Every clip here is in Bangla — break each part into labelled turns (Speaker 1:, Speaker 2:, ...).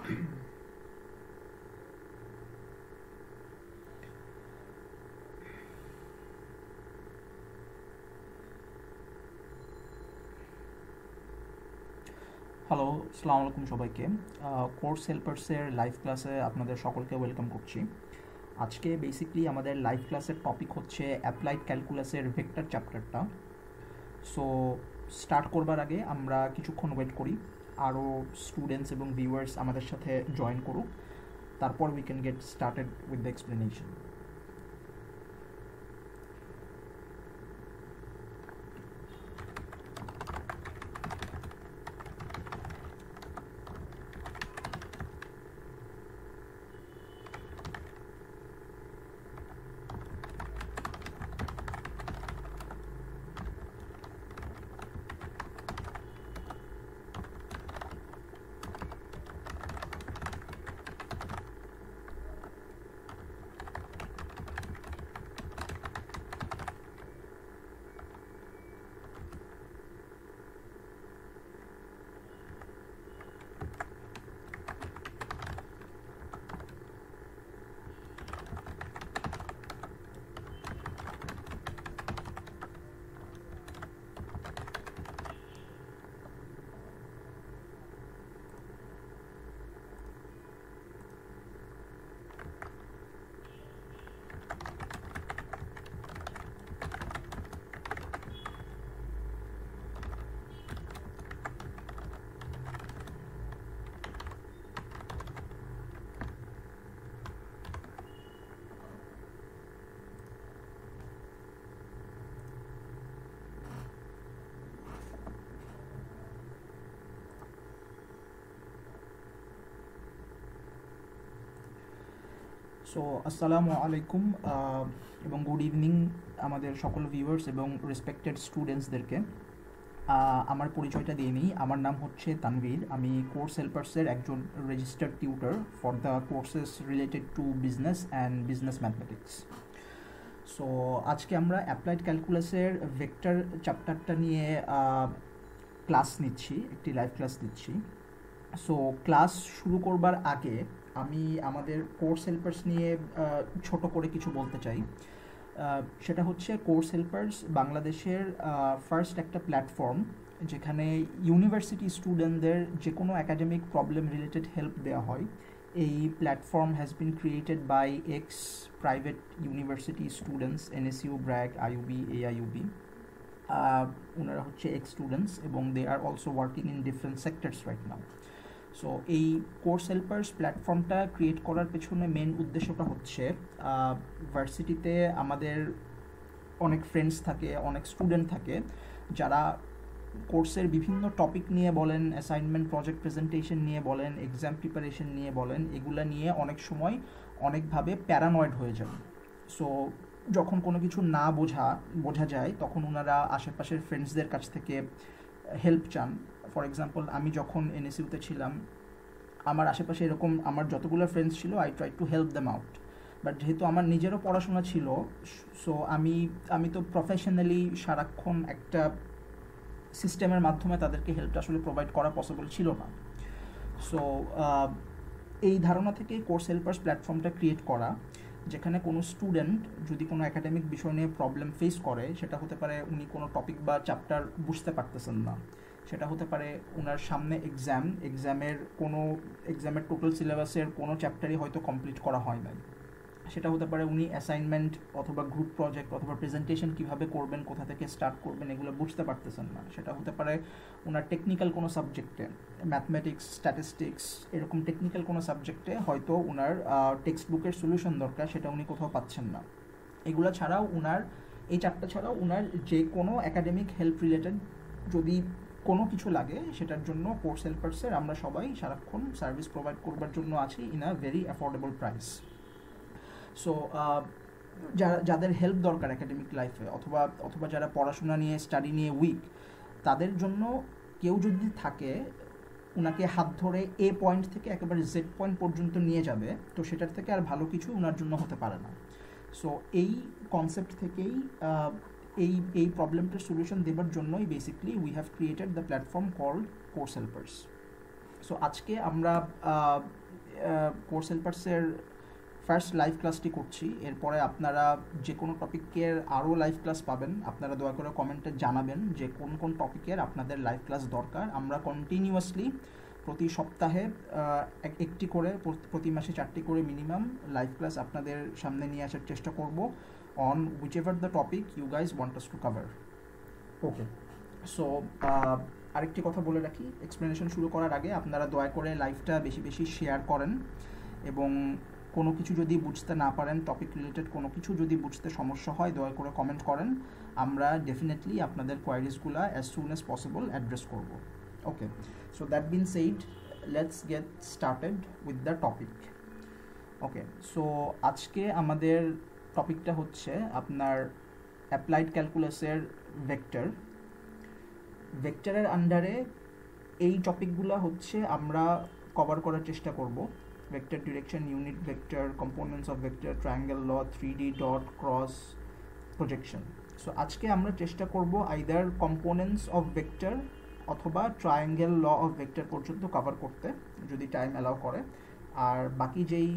Speaker 1: হ্যালো, আসসালামু আলাইকুম সবাইকে। কোর্স হেল্পার্সের লাইভ ক্লাসে আপনাদের সকলকে ওয়েলকাম করছি। আজকে বেসিকলি আমাদের লাইভ ক্লাসের টপিক হচ্ছে অ্যাপ্লাইড ক্যালকুলাসের ভেক্টর চ্যাপ্টারটা। সো স্টার্ট করবার আগে আমরা কিছুক্ষণ ওয়েট করি, আরও স্টুডেন্টস এবং ভিউয়ার্স আমাদের সাথে জয়েন করুক, তারপর we can get started with the explanation. So আসসালামু আলাইকুম এবং গুড ইভিনিং আমাদের সকল ভিউয়ার্স এবং রেসপেক্টেড স্টুডেন্টসদেরকে। আমার পরিচয়টা দিয়ে নিই। আমার নাম হচ্ছে তানভীর। আমি কোর্স হেল্পার্সের একজন registered tutor for the courses related to business and business mathematics. So আজকে আমরা অ্যাপ্লাইড ক্যালকুলাসের ভেক্টর চ্যাপ্টারটা নিয়ে ক্লাস নিচ্ছি, একটি লাইভ ক্লাস নিচ্ছি। সো ক্লাস শুরু করবার আগে আমি আমাদের কোর্স হেল্পার্স নিয়ে ছোট করে কিছু বলতে চাই। সেটা হচ্ছে কোর্স হেল্পার্স বাংলাদেশের ফার্স্ট একটা প্ল্যাটফর্ম যেখানে ইউনিভার্সিটি স্টুডেন্টদের যে কোনো অ্যাকাডেমিক প্রবলেম রিলেটেড হেল্প দেওয়া হয়। এই platform has been created by ex private university students, NSU, BRAC, IUB, AIUB. ওনারা হচ্ছে এক্স স্টুডেন্টস এবং they are also working in different sectors right now. So এই কোর্স হেল্পার্স প্ল্যাটফর্মটা ক্রিয়েট করার পেছনে মেন উদ্দেশ্যটা হচ্ছে ভার্সিটিতে আমাদের অনেক ফ্রেন্ডস থাকে, অনেক স্টুডেন্ট থাকে যারা কোর্সের বিভিন্ন টপিক নিয়ে বলেন, অ্যাসাইনমেন্ট, প্রজেক্ট প্রেজেন্টেশন নিয়ে বলেন, এক্সাম প্রিপারেশন নিয়ে বলেন, এগুলা নিয়ে অনেক সময় অনেকভাবে প্যারানয়েড হয়ে যান। সো যখন কোনো কিছু না বোঝা যায় তখন ওনারা আশেপাশের ফ্রেন্ডসদের কাছ থেকে হেল্প চান। ফর এক্সাম্পল, আমি যখন এনএসইউতে ছিলাম, আমার আশেপাশে এরকম আমার যতগুলো ফ্রেন্ডস ছিল, I try to help them out. But যেহেতু আমার নিজেরও পড়াশোনা ছিল, সো আমি তো প্রফেশনালি সারাক্ষণ একটা সিস্টেমের মাধ্যমে তাদেরকে হেল্পটা আসলে প্রোভাইড করা পসিবল ছিল না। সো এই ধারণা থেকে কোর্স হেল্পার্স প্ল্যাটফর্মটা ক্রিয়েট করা, যেখানে কোনো স্টুডেন্ট যদি কোনো একাডেমিক বিষয় নিয়ে প্রবলেম ফেস করে, সেটা হতে পারে উনি কোনো টপিক বা চ্যাপ্টার বুঝতে পারতেছেন না, সেটা হতে পারে ওনার সামনে এক্সামের টোটাল সিলেবাসের কোনো চ্যাপ্টারই হয়তো কমপ্লিট করা হয় নাই, সেটা হতে পারে উনি অ্যাসাইনমেন্ট অথবা গ্রুপ প্রজেক্ট অথবা প্রেজেন্টেশন কীভাবে করবেন, কোথা থেকে স্টার্ট করবেন, এগুলো বুঝতে পারতেছেন না, সেটা হতে পারে ওনার টেকনিক্যাল কোনো সাবজেক্টে, ম্যাথমেটিক্স, স্ট্যাটিস্টিক্স, এরকম টেকনিক্যাল কোনো সাবজেক্টে হয়তো ওনার টেক্সট বুকের সলিউশন দরকার, সেটা উনি কোথাও পাচ্ছেন না। এগুলো ছাড়াও এই চারটা ছাড়াও ওনার যে কোনো একাডেমিক হেল্প রিলেটেড যদি কোনো কিছু লাগে, সেটার জন্য কোর্স হেল্পার্সের আমরা সবাই সারাক্ষণ সার্ভিস প্রোভাইড করবার জন্য আছি in a very affordable price. So যাদের হেল্প দরকার একাডেমিক লাইফে, অথবা যারা পড়াশোনা নিয়ে, স্টাডি নিয়ে উইক, তাদের জন্য কেউ যদি থাকে ওনাকে হাত ধরে এ পয়েন্ট থেকে একেবারে জেড পয়েন্ট পর্যন্ত নিয়ে যাবে, তো সেটার থেকে আর ভালো কিছু ওনার জন্য হতে পারে না। সো এই কনসেপ্ট থেকেই এই প্রবলেমটার সলিউশন দেবার জন্যই basically we have created the platform called Course Helpers. So আজকে আমরা কোর্স হেল্পার্সের ফার্স্ট লাইভ ক্লাসটি করছি। এরপরে আপনারা যে কোনো টপিকের আরও লাইভ ক্লাস পাবেন। আপনারা দয়া করে কমেন্টে জানাবেন যে কোন কোন টপিকের আপনাদের লাইভ ক্লাস দরকার। আমরা কন্টিনিউয়াসলি প্রতি সপ্তাহে একটি করে, প্রতি মাসে 4টি করে মিনিমাম লাইভ ক্লাস আপনাদের সামনে নিয়ে আসার চেষ্টা করব on whichever the topic you guys want us to cover. Okay, so আরেকটি কথা বলে রাখি, এক্সপ্লেনেশন শুরু করার আগে আপনারা দয়া করে লাইভটা বেশি বেশি শেয়ার করেন, এবং কোনো কিছু যদি বুঝতে না পারেন, টপিক রিলেটেড কোনো কিছু যদি বুঝতে সমস্যা হয়, দয়া করে কমেন্ট করেন। আমরা ডেফিনেটলি আপনাদের কোয়ারিজগুলো as soon as possible address করব। Okay, so that been said, let's get started with the topic. Okay, so আজকে আমাদের টপিকটা হচ্ছে আপনার অ্যাপ্লাইড ক্যালকুলাসের ভেক্টর। ভেক্টরের আন্ডারে এই টপিকগুলো হচ্ছে আমরা কভার করার চেষ্টা করব। Vector direction, unit vector, components of vector, triangle law, 3D dot, cross, projection. So আজকে আমরা চেষ্টা করব আইদার কম্পোনেন্টস অফ ভেক্টর অথবা ট্রায়াঙ্গেল ল অফ ভেক্টর পর্যন্ত কভার করতে, যদি টাইম অ্যালাউ করে। আর বাকি যেই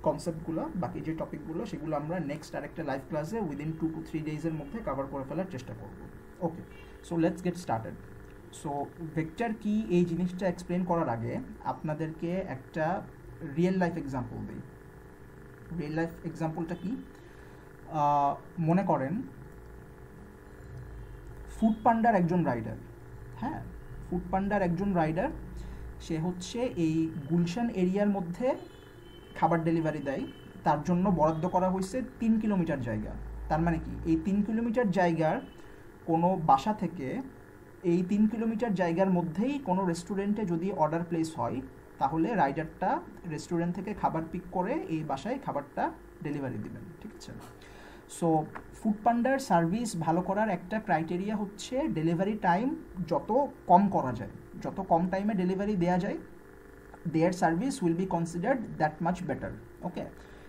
Speaker 1: কনসেপ্টগুলো, বাকি যে টপিকগুলো, সেগুলো আমরা নেক্সট আরেকটা লাইভ ক্লাসে উইদিন 2 to 3 ডেজের মধ্যে কভার করে ফেলার চেষ্টা করব। Okay, so let's get started. So vector কি এই জিনিসটা এক্সপ্লেন করার আগে আপনাদেরকে একটা রিয়েল লাইফ এক্সাম্পল দিই। রিয়েল লাইফ এক্সাম্পলটা কি? মনে করেন ফুড পান্ডার একজন রাইডার। হ্যাঁ, ফুড পান্ডার একজন রাইডার, সে হচ্ছে এই গুলশান এরিয়ার মধ্যে খাবার ডেলিভারি দেয়। তার জন্য বরাদ্দ করা হয়েছে 3 কিলোমিটার জায়গা। তার মানে কি, এই 3 কিলোমিটার জায়গার কোনো বাসা থেকে এই 3 কিলোমিটার জায়গার মধ্যেই কোনো রেস্টুরেন্টে যদি অর্ডার প্লেস হয়, তাহলে রাইডারটা রেস্টুরেন্ট থেকে খাবার পিক করে এই বাসায় খাবারটা ডেলিভারি দিবেন। ঠিক আছে? সো ফুড পান্ডার সার্ভিস ভালো করার একটা ক্রাইটেরিয়া হচ্ছে ডেলিভারি টাইম যত কম করা যায়, যত কম টাইমে ডেলিভারি দেওয়া যায়, their service will be considered that much better. Okay,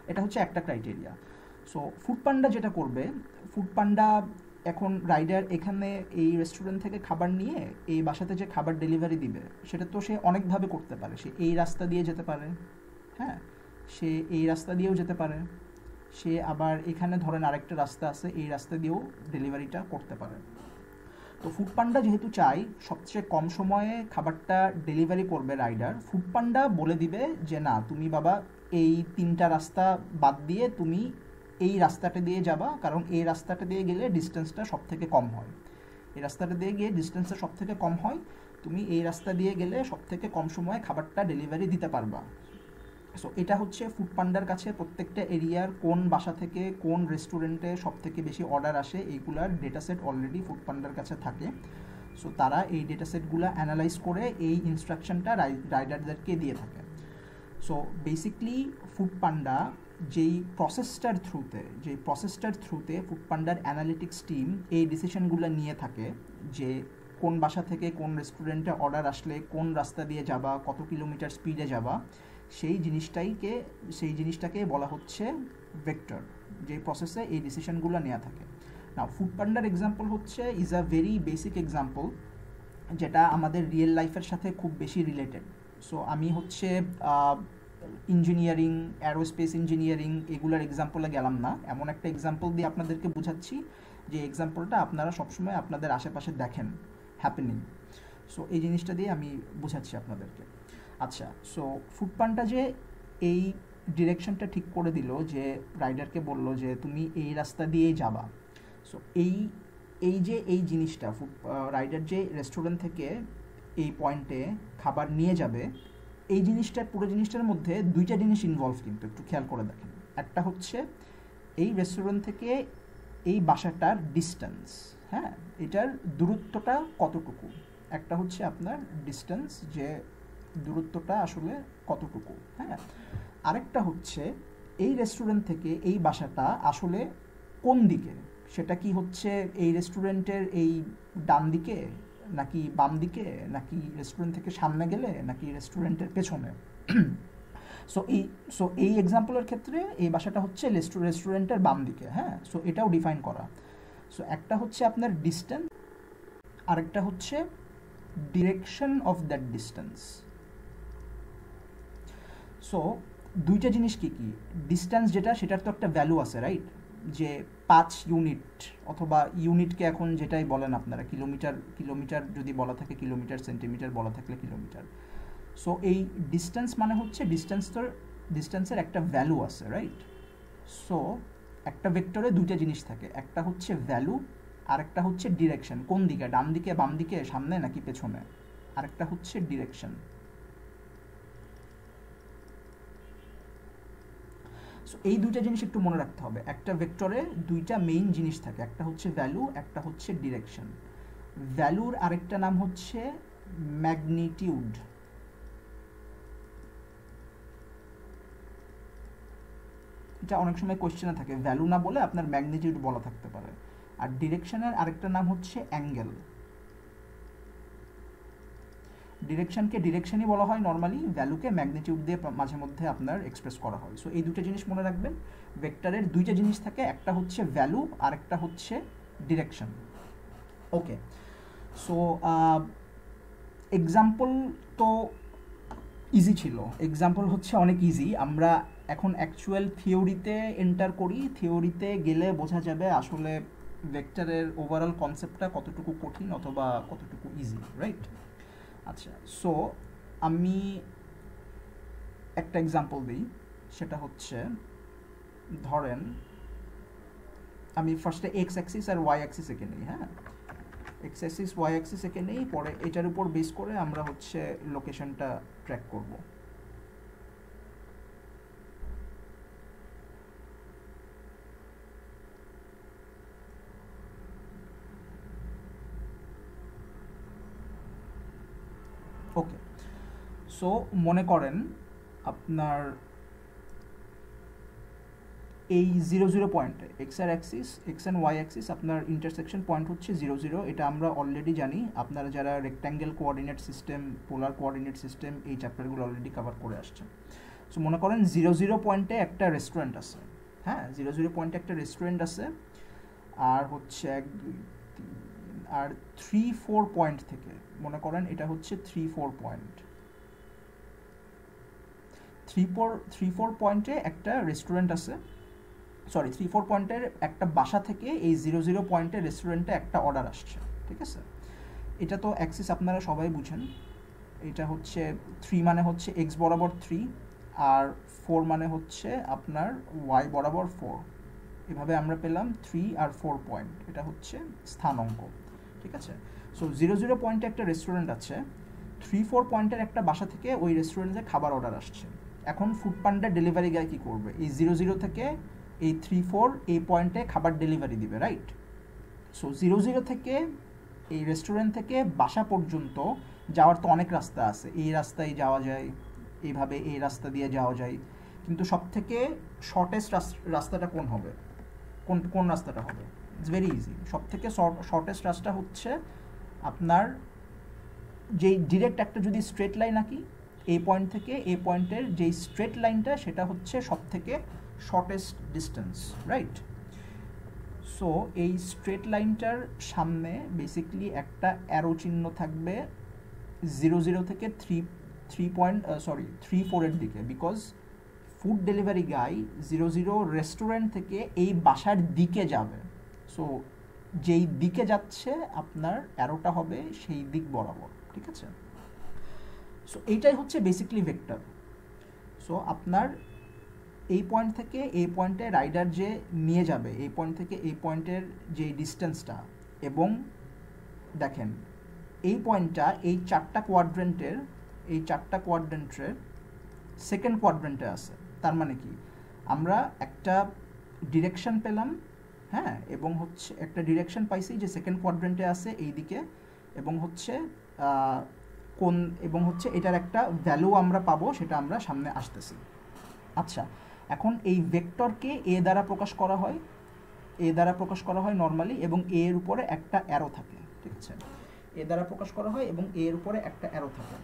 Speaker 1: এটা হচ্ছে একটা ক্রাইটেরিয়া। সো ফুড পান্ডা যেটা করবে, ফুড পান্ডা এখন রাইডার এখানে এই রেস্টুরেন্ট থেকে খাবার নিয়ে এই বাসাতে যে খাবার ডেলিভারি দিবে, সেটা তো সে অনেকভাবে করতে পারে। সে এই রাস্তা দিয়ে যেতে পারে, হ্যাঁ, সে এই রাস্তা দিয়েও যেতে পারে, সে আবার এখানে ধরেন আরেকটা রাস্তা আছে, এই রাস্তা দিয়েও ডেলিভারিটা করতে পারে। তো ফুড পান্ডা যেহেতু চাই সবচেয়ে কম সময়ে খাবারটা ডেলিভারি করবে রাইডার, ফুড পান্ডা বলে দিবে যে না, তুমি বাবা এই 3টা রাস্তা বাদ দিয়ে তুমি এই রাস্তাটা দিয়ে যাবা, কারণ এই রাস্তাটা দিয়ে গেলে ডিস্টেন্সটা সব থেকে কম হয়। এই রাস্তাটা দিয়ে গিয়ে ডিস্টেন্সটা সব থেকে কম হয়, তুমি এই রাস্তা দিয়ে গেলে সব থেকে কম সময়ে খাবারটা ডেলিভারি দিতে পারবা। সো এটা হচ্ছে ফুড পান্ডার কাছে প্রত্যেকটা এরিয়ার কোন বাসা থেকে কোন রেস্টুরেন্টে সব থেকে বেশি অর্ডার আসে, এইগুলার ডেটা সেট অলরেডি ফুড পান্ডার কাছে থাকে। সো তারা এই ডেটা সেটগুলো অ্যানালাইজ করে এই ইনস্ট্রাকশনটা রাইডারদেরকে দিয়ে থাকে। সো বেসিকলি ফুড পান্ডা যেই প্রসেসটার থ্রুতে ফুড পান্ডার অ্যানালিটিক্স টিম এই ডিসিশনগুলো নিয়ে থাকে যে কোন বাসা থেকে কোন রেস্টুরেন্টে অর্ডার আসলে কোন রাস্তা দিয়ে যাবা, কত কিলোমিটার স্পিডে যাবা, সেই জিনিসটাকে বলা হচ্ছে ভেক্টর, যে প্রসেসে এই ডিসিশনগুলো নেওয়া থাকে। না, ফুড পান্ডার এক্সাম্পল হচ্ছে is a very basic example, যেটা আমাদের রিয়েল লাইফের সাথে খুব বেশি রিলেটেড। সো আমি হচ্ছে ইঞ্জিনিয়ারিং, অ্যারোস্পেস ইঞ্জিনিয়ারিং এগুলোর এক্সাম্পলে গেলাম না, এমন একটা এক্সাম্পল দিয়ে আপনাদেরকে বোঝাচ্ছি যে এক্সাম্পলটা আপনারা সবসময় আপনাদের আশেপাশে দেখেন হ্যাপেনিং। সো এই জিনিসটা দিয়ে আমি বোঝাচ্ছি আপনাদেরকে। আচ্ছা, সো ফুড পান্ডা যে এই ডিরেকশনটা ঠিক করে দিল, যে রাইডারকে বলল যে তুমি এই রাস্তা দিয়েই যাবা। সো এই জিনিসটা রাইডার যে রেস্টুরেন্ট থেকে এই পয়েন্টে খাবার নিয়ে যাবে, এই পুরো জিনিসটার মধ্যে 2টা জিনিস ইনভলভ, কিন্তু একটু খেয়াল করে দেখেন। একটা হচ্ছে এই রেস্টুরেন্ট থেকে এই বাসাটার ডিস্টেন্স, হ্যাঁ, এটার দূরত্বটা কতটুকু। একটা হচ্ছে আপনার ডিস্টেন্স, যে দূরত্বটা আসলে কতটুকু, হ্যাঁ। আরেকটা হচ্ছে এই রেস্টুরেন্ট থেকে এই বাসাটা আসলে কোন দিকে, সেটা কি হচ্ছে এই রেস্টুরেন্টের এই ডান দিকে নাকি বাম দিকে, নাকি রেস্টুরেন্ট থেকে সামনে গেলে নাকি রেস্টুরেন্টের পেছনে। সো এই এক্সাম্পলের ক্ষেত্রে এই বাসাটা হচ্ছে রেস্টুরেন্টের বাম দিকে, হ্যাঁ। সো এটাও ডিফাইন করা। সো একটা হচ্ছে আপনার ডিস্টেন্স, আরেকটা হচ্ছে direction of that distance. So দুইটা জিনিস কি কি, ডিস্টেন্স যেটা সেটার তো একটা ভ্যালু আছে রাইট, যে 5 ইউনিট অথবা ইউনিটকে এখন যেটাই বলেন আপনারা, কিলোমিটার যদি বলা থাকে কিলোমিটার, সেন্টিমিটার বলা থাকলে কিলোমিটার। সো এই ডিস্টেন্স মানে হচ্ছে ডিস্টেন্সের একটা ভ্যালু আছে রাইট। সো একটা ভেক্টরে দুইটা জিনিস থাকে, একটা হচ্ছে ভ্যালু আর একটা হচ্ছে ডিরেকশন, কোন দিকে, ডান দিকে, বাম দিকে, সামনে নাকি পেছনে, আরেকটা হচ্ছে ডিরেকশন। সো এই দুইটা জিনিস একটু মনে রাখতে হবে, একটা ভেক্টরে দুইটা মেইন জিনিস থাকে, একটা হচ্ছে ভ্যালু, একটা হচ্ছে ডিরেকশন। ভ্যালুর আরেকটা নাম হচ্ছে ম্যাগনিটিউড। এটা অনেক সময় কোশ্চেনে থাকে, ভ্যালু না বলে আপনার ম্যাগনিটিউড বলা থাকতে পারে। আর ডিরেকশনের আরেকটা নাম হচ্ছে অ্যাঙ্গেল। ডিরেকশনকে ডিরেকশনই বলা হয় নর্মালি, ভ্যালুকে ম্যাগনিটিউড দিয়ে মাঝে মধ্যে আপনার এক্সপ্রেস করা হয়। সো এই দুটো জিনিস মনে রাখবেন, ভেক্টরের দুইটা জিনিস থাকে, একটা হচ্ছে ভ্যালু আর একটা হচ্ছে ডিরেকশন। ওকে, সো এক্সাম্পল তো ইজি ছিল, এক্সাম্পল হচ্ছে অনেক ইজি। আমরা এখন অ্যাকচুয়াল থিওরিতে এন্টার করি, থিওরিতে গেলে বোঝা যাবে আসলে ভেক্টরের ওভারঅল কনসেপ্টটা কতটুকু কঠিন অথবা কতটুকু ইজি রাইট। আচ্ছা, সো আমি একটা এক্সাম্পল দিই, সেটা হচ্ছে ধরেন আমি ফার্স্টে এক্স অ্যাক্সিস আর ওয়াই অ্যাক্সিস এঁকে নিই। হ্যাঁ, এক্স অ্যাক্সিস ওয়াই অ্যাক্সিস এঁকে নেই, পরে এটার উপর বেস করে আমরা হচ্ছে লোকেশনটা ট্র্যাক করব। ওকে, সো মনে করেন আপনার এই 0 0 পয়েন্টে এক্স আর axis, x and y axis, আপনার ইন্টারসেকশন পয়েন্ট হচ্ছে 0 0। এটা আমরা অলরেডি জানি, আপনারা যারা rectangle coordinate system, polar coordinate system এই চ্যাপ্টারগুলো অলরেডি কভার করে আসছেন। সো মনে করেন 0 0 পয়েন্টে একটা রেস্টুরেন্ট আছে। হ্যাঁ, 0 0 পয়েন্টে একটা রেস্টুরেন্ট আছে, আর হচ্ছে 1 2 3 আর 3 4 পয়েন্ট থেকে মনে করেন এটা হচ্ছে 3 4 পয়েন্ট, 3 4 পয়েন্টে একটা রেস্টুরেন্ট আছে, সরি 3 4 পয়েন্টের একটা বাসা থেকে এই 0 0 পয়েন্টের রেস্টুরেন্টে একটা অর্ডার আসছে। ঠিক আছে, এটা তো অ্যাক্সিস আপনারা সবাই বুঝেন, এটা হচ্ছে 3 মানে হচ্ছে এক্স বরাবর 3 আর 4 মানে হচ্ছে আপনার ওয়াই বরাবর 4। এভাবে আমরা পেলাম 3 আর 4 পয়েন্ট, এটা হচ্ছে স্থানাঙ্ক। ঠিক আছে, সো 0 0 পয়েন্টে একটা রেস্টুরেন্ট আছে, 3 4 পয়েন্টের একটা বাসা থেকে ওই রেস্টুরেন্টে খাবার অর্ডার আসছে। এখন ফুড পান্ডার ডেলিভারি গাই কী করবে, এই 0 0 থেকে এই 3 4 এই পয়েন্টে খাবার ডেলিভারি দিবে রাইট। সো 0 0 থেকে এই রেস্টুরেন্ট থেকে বাসা পর্যন্ত যাওয়ার তো অনেক রাস্তা আছে, এই রাস্তায় যাওয়া যায়, এইভাবে এই রাস্তা দিয়ে যাওয়া যায়, কিন্তু সব থেকে শর্টেস্ট রাস্তাটা কোন হবে, কোন রাস্তাটা হবে? ইটস ভেরি ইজি, সব থেকে শর্টেস্ট রাস্তা হচ্ছে আপনার যেই ডিরেক্ট একটা যদি স্ট্রেট লাইন আঁকি, এই পয়েন্ট থেকে এই পয়েন্টের যেই স্ট্রেট লাইনটা সেটা হচ্ছে সব থেকে শর্টেস্ট ডিস্টেন্স রাইট। সো এই স্ট্রেট লাইনটার সামনে বেসিক্যালি একটা অ্যারো চিহ্ন থাকবে 0 0 থেকে 3 4 এর দিকে, because food delivery guy 0 0 restaurant থেকে এই বাসার দিকে যাবে। সো যেই দিকে যাচ্ছে আপনার অ্যারোটা হবে সেই দিক বরাবর। ঠিক আছে, সো এইটাই হচ্ছে বেসিক্যালি ভেক্টর। সো আপনার এই পয়েন্ট থেকে এই পয়েন্টে রাইডার যে নিয়ে যাবে, এই পয়েন্ট থেকে এই পয়েন্টের যে ডিস্টেন্সটা, এবং দেখেন এই পয়েন্টটা এই চারটা কোয়াড্রেন্টের সেকেন্ড কোয়াড্রেন্টে আছে। তার মানে কি, আমরা একটা ডিরেকশন পেলাম, হ্যাঁ, এবং হচ্ছে একটা ডিরেকশন পাইছি যে সেকেন্ড কোয়াড্রেন্টে আছে এই দিকে, এবং হচ্ছে এটার একটা ভ্যালু আমরা পাবো, সেটা আমরা সামনে আসতেছি। আচ্ছা, এখন এই ভেক্টরকে এ দ্বারা প্রকাশ করা হয় নর্মালি, এবং এ এর উপরে একটা অ্যারো থাকে। ঠিক আছে, এ দ্বারা প্রকাশ করা হয় এবং এ এর উপরে একটা অ্যারো থাকে।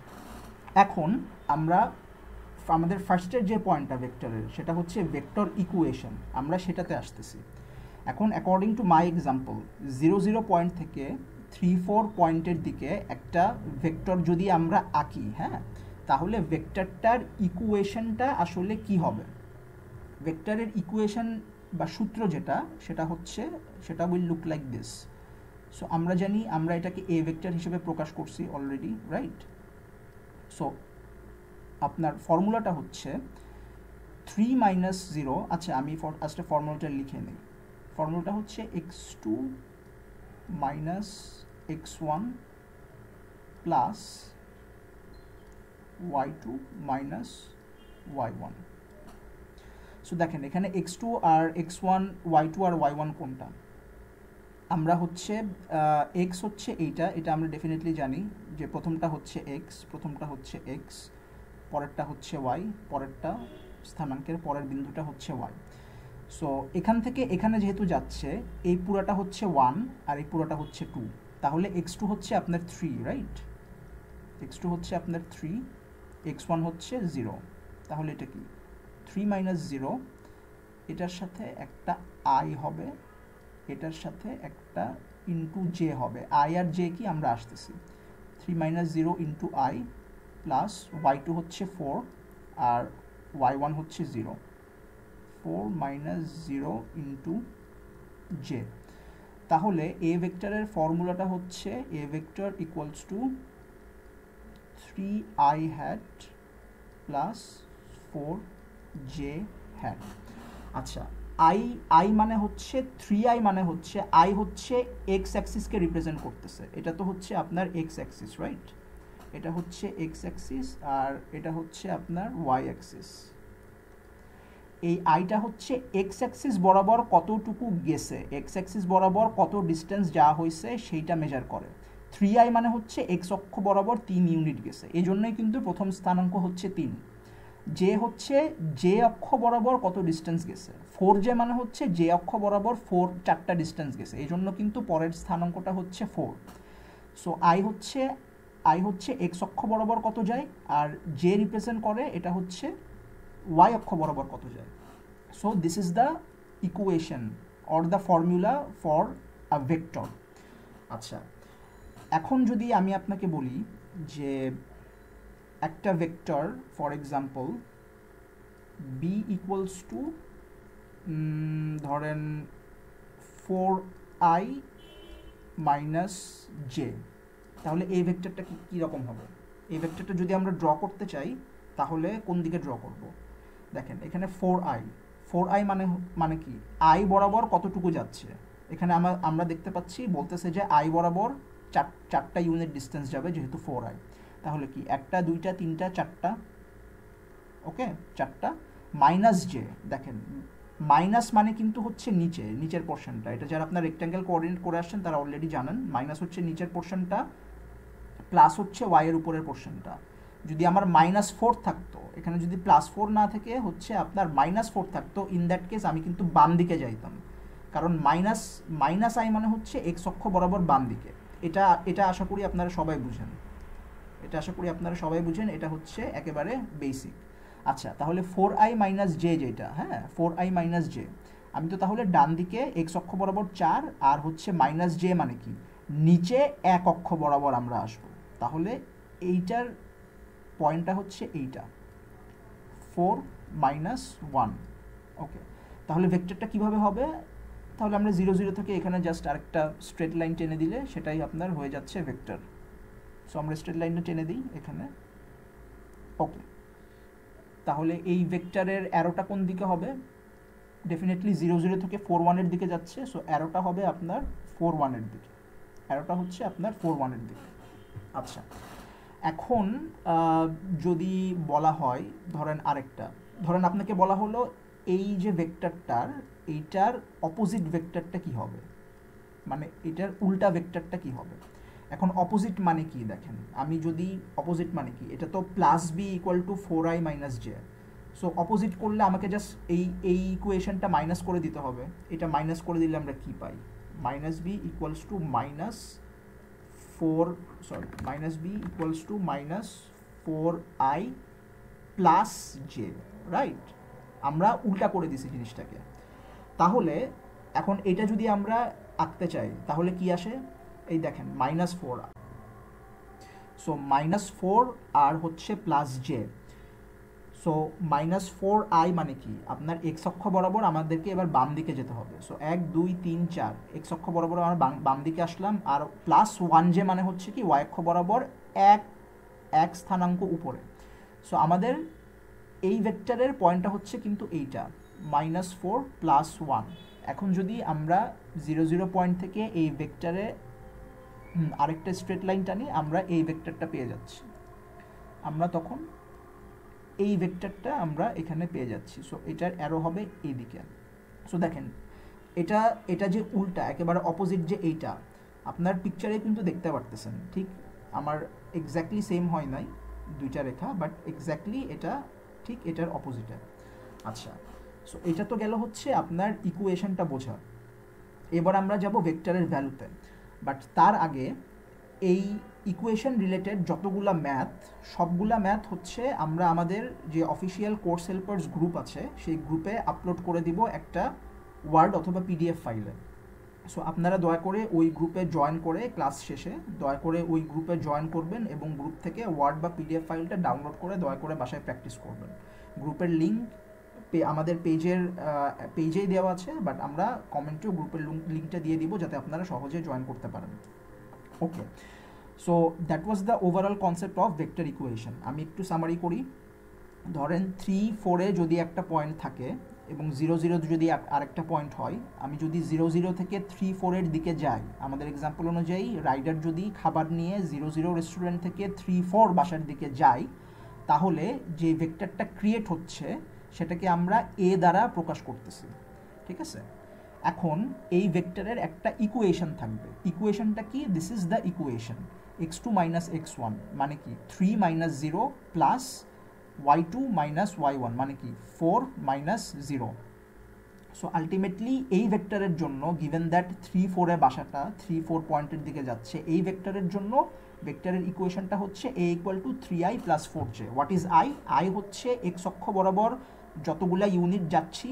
Speaker 1: এখন আমরা আমাদের ফার্স্টের যে পয়েন্টটা ভেক্টরের, সেটা হচ্ছে ভেক্টর ইকুয়েশন, আমরা সেটাতে আসতেছি। এখন according to my example 0 0 point থেকে 3 4 পয়েন্টের দিকে একটা ভেক্টর যদি আমরা আঁকি, হ্যাঁ, তাহলে ভেক্টরটার ইকুয়েশনটা আসলে কি হবে? ভেক্টরের ইকুয়েশন বা সূত্র যেটা সেটা will look like this. So আমরা জানি আমরা এটাকে এ ভেক্টর হিসেবে প্রকাশ করছি অলরেডি, রাইট? সো আপনার ফর্মুলাটা হচ্ছে 3 মাইনাস 0, আচ্ছা আমি ফার্স্টে ফর্মুলাটা লিখে নিই। ফর্মুলাটা হচ্ছে x2 minus x1 plus y2 minus y1। So দেখেন এখানে x2 আর x1, y2 আর y1 কোনটা? আমরা হচ্ছে x হচ্ছে এটা আমরা ডেফিনেটলি জানি যে প্রথমটা হচ্ছে x, পরেরটা হচ্ছে y, পরেরটা স্থানাঙ্কের পরের বিন্দুটা হচ্ছে y। সো এখান থেকে এখানে যেহেতু যাচ্ছে এই পুরোটা হচ্ছে 1 আর এই পুরোটা হচ্ছে 2, তাহলে x2 হচ্ছে আপনার 3, রাইট? x2 হচ্ছে আপনার 3, x1 হচ্ছে 0। তাহলে এটা কি 3 মাইনাস 0, এটার সাথে একটা i হবে, এটার সাথে একটা ইন্টু জে হবে। i আর জে কি আমরা আসতেছি। 3 minus 0 into i plus y2 হচ্ছে 4 আর y1 হচ্ছে 0। 4 মাইনাস 0 ইন্টু জে। তাহলে এ ভেক্টরের ফর্মুলাটা হচ্ছে A vector equals to 3i hat plus 4j hat. আচ্ছা i মানে হচ্ছে 3i মানে হচ্ছে i হচ্ছে এক্স অ্যাক্সিসকে রিপ্রেজেন্ট করতেছে। এটা তো হচ্ছে আপনার এক্স অ্যাক্সিস, রাইট? এটা হচ্ছে এক্স অ্যাক্সিস আর এটা হচ্ছে আপনার ওয়াই অ্যাক্সিস। এই আইটা হচ্ছে এক্স অ্যাক্সিস বরাবর কতটুকু গেছে, এক্স অ্যাক্সিস বরাবর কত ডিস্টেন্স যাওয়া হয়েছে সেইটা মেজার করে। 3i মানে হচ্ছে এক্স অক্ষ বরাবর 3 ইউনিট গেছে, এই জন্যই কিন্তু প্রথম স্থানাঙ্ক হচ্ছে 3। জে হচ্ছে জে অক্ষ বরাবর কত ডিস্টেন্স গেছে। 4j মানে হচ্ছে জে অক্ষ বরাবর 4টা ডিস্টেন্স গেছে, এই জন্য কিন্তু পরের স্থানাঙ্কটা হচ্ছে 4। সো আই হচ্ছে এক্স অক্ষ বরাবর কত যায়, আর জে রিপ্রেজেন্ট করে এটা হচ্ছে ওয়াই অক্ষ বরাবর কত যায়। So this is the equation or the formula for a vector. আচ্ছা এখন যদি আমি আপনাকে বলি যে একটা vector for example B equals to ধরেন 4i মাইনাস জে, তাহলে এই ভেক্টরটা কীরকম হবে? এই ভেক্টরটা যদি আমরা ড্র করতে চাই তাহলে কোন দিকে ড্র করব? দেখেন এখানে 4i মানে কি, i বরাবর কতটুকু যাচ্ছে। এখানে আমরা দেখতে পাচ্ছি বলতেছে যে i বরাবর 4টা ইউনিট ডিস্টেন্স যাবে যেহেতু 4i। তাহলে কি 1টা 2টা 3টা 4টা, ওকে 4টা মাইনাস জে। দেখেন মাইনাস মানে কিন্তু হচ্ছে নিচের পোর্শনটা, এটা যারা আপনার রেক্ট্যাঙ্গেল কোঅর্ডিনেট করে আসছেন তারা অলরেডি জানেন। মাইনাস হচ্ছে নিচের পোর্শনটা, প্লাস হচ্ছে ওয়াই এর উপরের পোর্শনটা। যদি আমার -4 থাকতো, এখানে যদি +4 না থেকে হচ্ছে আপনার -4 থাকতো, ইন দ্যাট কেস আমি কিন্তু বাম দিকে যাইতাম, কারণ মাইনাস আই মানে হচ্ছে এক্স অক্ষ বরাবর বাম দিকে। এটা আশা করি আপনারা সবাই বুঝেন, এটা হচ্ছে একেবারে বেসিক। আচ্ছা তাহলে 4i মাইনাস জে যেটা, হ্যাঁ 4i মাইনাস জে, আমি তো তাহলে ডান দিকে এক্স অক্ষ বরাবর 4 আর হচ্ছে মাইনাস জে মানে কি নিচে 1 অক্ষ বরাবর আমরা আসব। তাহলে এইটার পয়েন্টটা হচ্ছে এইটা 4 মাইনাস 1, ওকে। তাহলে ভেক্টরটা কিভাবে হবে? তাহলে আমরা 0 0 থেকে এখানে জাস্ট আরেকটা স্ট্রেট লাইন টেনে দিলে সেটাই আপনার হয়ে যাচ্ছে ভেক্টর। সো আমরা স্ট্রেট লাইনটা টেনে দিই এখানে, ওকে। তাহলে এই ভেক্টরের অ্যারোটা কোন দিকে হবে? ডেফিনেটলি 0 0 থেকে 4 1 এর দিকে যাচ্ছে, সো অ্যারোটা হবে আপনার 4 1 এর দিকে, অ্যারোটা হচ্ছে আপনার 4 1 এর দিকে। আচ্ছা এখন যদি বলা হয় ধরেন আপনাকে বলা হলো এই যে ভেক্টরটার এইটার অপোজিট ভেক্টরটা কি হবে, মানে এটার উল্টা ভেক্টরটা কি হবে। এখন অপোজিট মানে কি দেখেন, আমি যদি অপোজিট মানে কি, এটা তো plus B equal to 4i minus J. So opposite করলে আমাকে জাস্ট এই ইকুয়েশনটা মাইনাস করে দিতে হবে। এটা মাইনাস করে দিলে আমরা কি পাই, minus B equals to -4i plus J, right? আমরা উল্টা করে দিছি জিনিসটাকে। তাহলে এখন এটা যদি আমরা আঁকতে চাই তাহলে কি আসে, এই দেখেন -4। সো সো -4 আর হচ্ছে +j। সো -4i মানে কি, আপনার এক্স অক্ষ বরাবর আমাদেরকে এবার বাম দিকে যেতে হবে। সো 1 2 3 4 এক্স অক্ষ বরাবর আমরা বাম দিকে আসলাম, আর +1j মানে হচ্ছে কি ওয়াই অক্ষ বরাবর এক স্থানাঙ্ক উপরে। সো আমাদের এই ভেক্টরের পয়েন্টটা হচ্ছে কিন্তু এইটা -4 +1। এখন যদি আমরা 0 0 পয়েন্ট থেকে এই ভেক্টরে আরেকটা স্ট্রেট লাইন টানি, আমরা এই ভেক্টরটা পেয়ে যাচ্ছি, আমরা তখন এই ভেক্টরটা আমরা এখানে পেয়ে যাচ্ছি। সো এটার অ্যারো হবে এইদিকে। সো দেখেন এটা যে উল্টা একেবারে অপোজিট, যে এইটা আপনার পিকচারে কিন্তু দেখতে পারতেছেন, ঠিক আমার এক্স্যাক্টলি সেম হয় নাই দুইটা রেখা, বাট এক্স্যাক্টলি এটা ঠিক এটার অপোজিটে। আচ্ছা, সো এটা তো গেল হচ্ছে আপনার ইকুয়েশনটা বোঝা। এবার আমরা যাব ভেক্টরের ভ্যালুতে, বাট তার আগে এই ইকুয়েশন রিলেটেড যতগুলা ম্যাথ, সবগুলা ম্যাথ হচ্ছে আমরা আমাদের যে অফিসিয়াল কোর্স হেল্পার্স গ্রুপ আছে সেই গ্রুপে আপলোড করে দিব একটা ওয়ার্ড অথবা পিডিএফ ফাইলে। সো আপনারা দয়া করে ওই গ্রুপে জয়েন করে, ক্লাস শেষে দয়া করে ওই গ্রুপে জয়েন করবেন এবং গ্রুপ থেকে ওয়ার্ড বা পিডিএফ ফাইলটা ডাউনলোড করে দয়া করে বাসায় প্র্যাকটিস করবেন। গ্রুপের লিঙ্ক আমাদের পেজেই দেওয়া আছে, বাট আমরা কমেন্টেও গ্রুপের লিঙ্কটা দিয়ে দিব যাতে আপনারা সহজে জয়েন করতে পারেন। Okay, so that was the overall concept of vector equation. আমি একটু সামারি করি। ধরেন 3 4-এ যদি একটা পয়েন্ট থাকে এবং 0 0 যদি আরেকটা পয়েন্ট হয়, আমি যদি 0 0 থেকে 3 4-এর দিকে যাই, আমাদের এক্সাম্পল অনুযায়ী রাইডার যদি খাবার নিয়ে 0 0 রেস্টুরেন্ট থেকে 3 4 বাসার দিকে যাই, তাহলে যে ভেক্টরটা ক্রিয়েট হচ্ছে সেটাকে আমরা এ দ্বারা প্রকাশ করতেছি, ঠিক আছে? এখন এই ভেক্টরের একটা ইকুয়েশন থাকবে। ইকুয়েশনটা কি? This is the equation x2 - x1 মানে কি 3 - 0 প্লাস y2 - y1 মানে কি 4 - 0। সো আলটিমেটলি এই ভেক্টরের জন্য, গিভেন দ্যাট 3 4-এ বাসাটা 3 4 পয়েন্টের দিকে যাচ্ছে, এই ভেক্টরের জন্য ভেক্টরের ইকুয়েশনটা হচ্ছে a = 3i + 4j। What is i? i হচ্ছে এক্স অক্ষ বরাবর যতগুলা ইউনিট যাচ্ছি,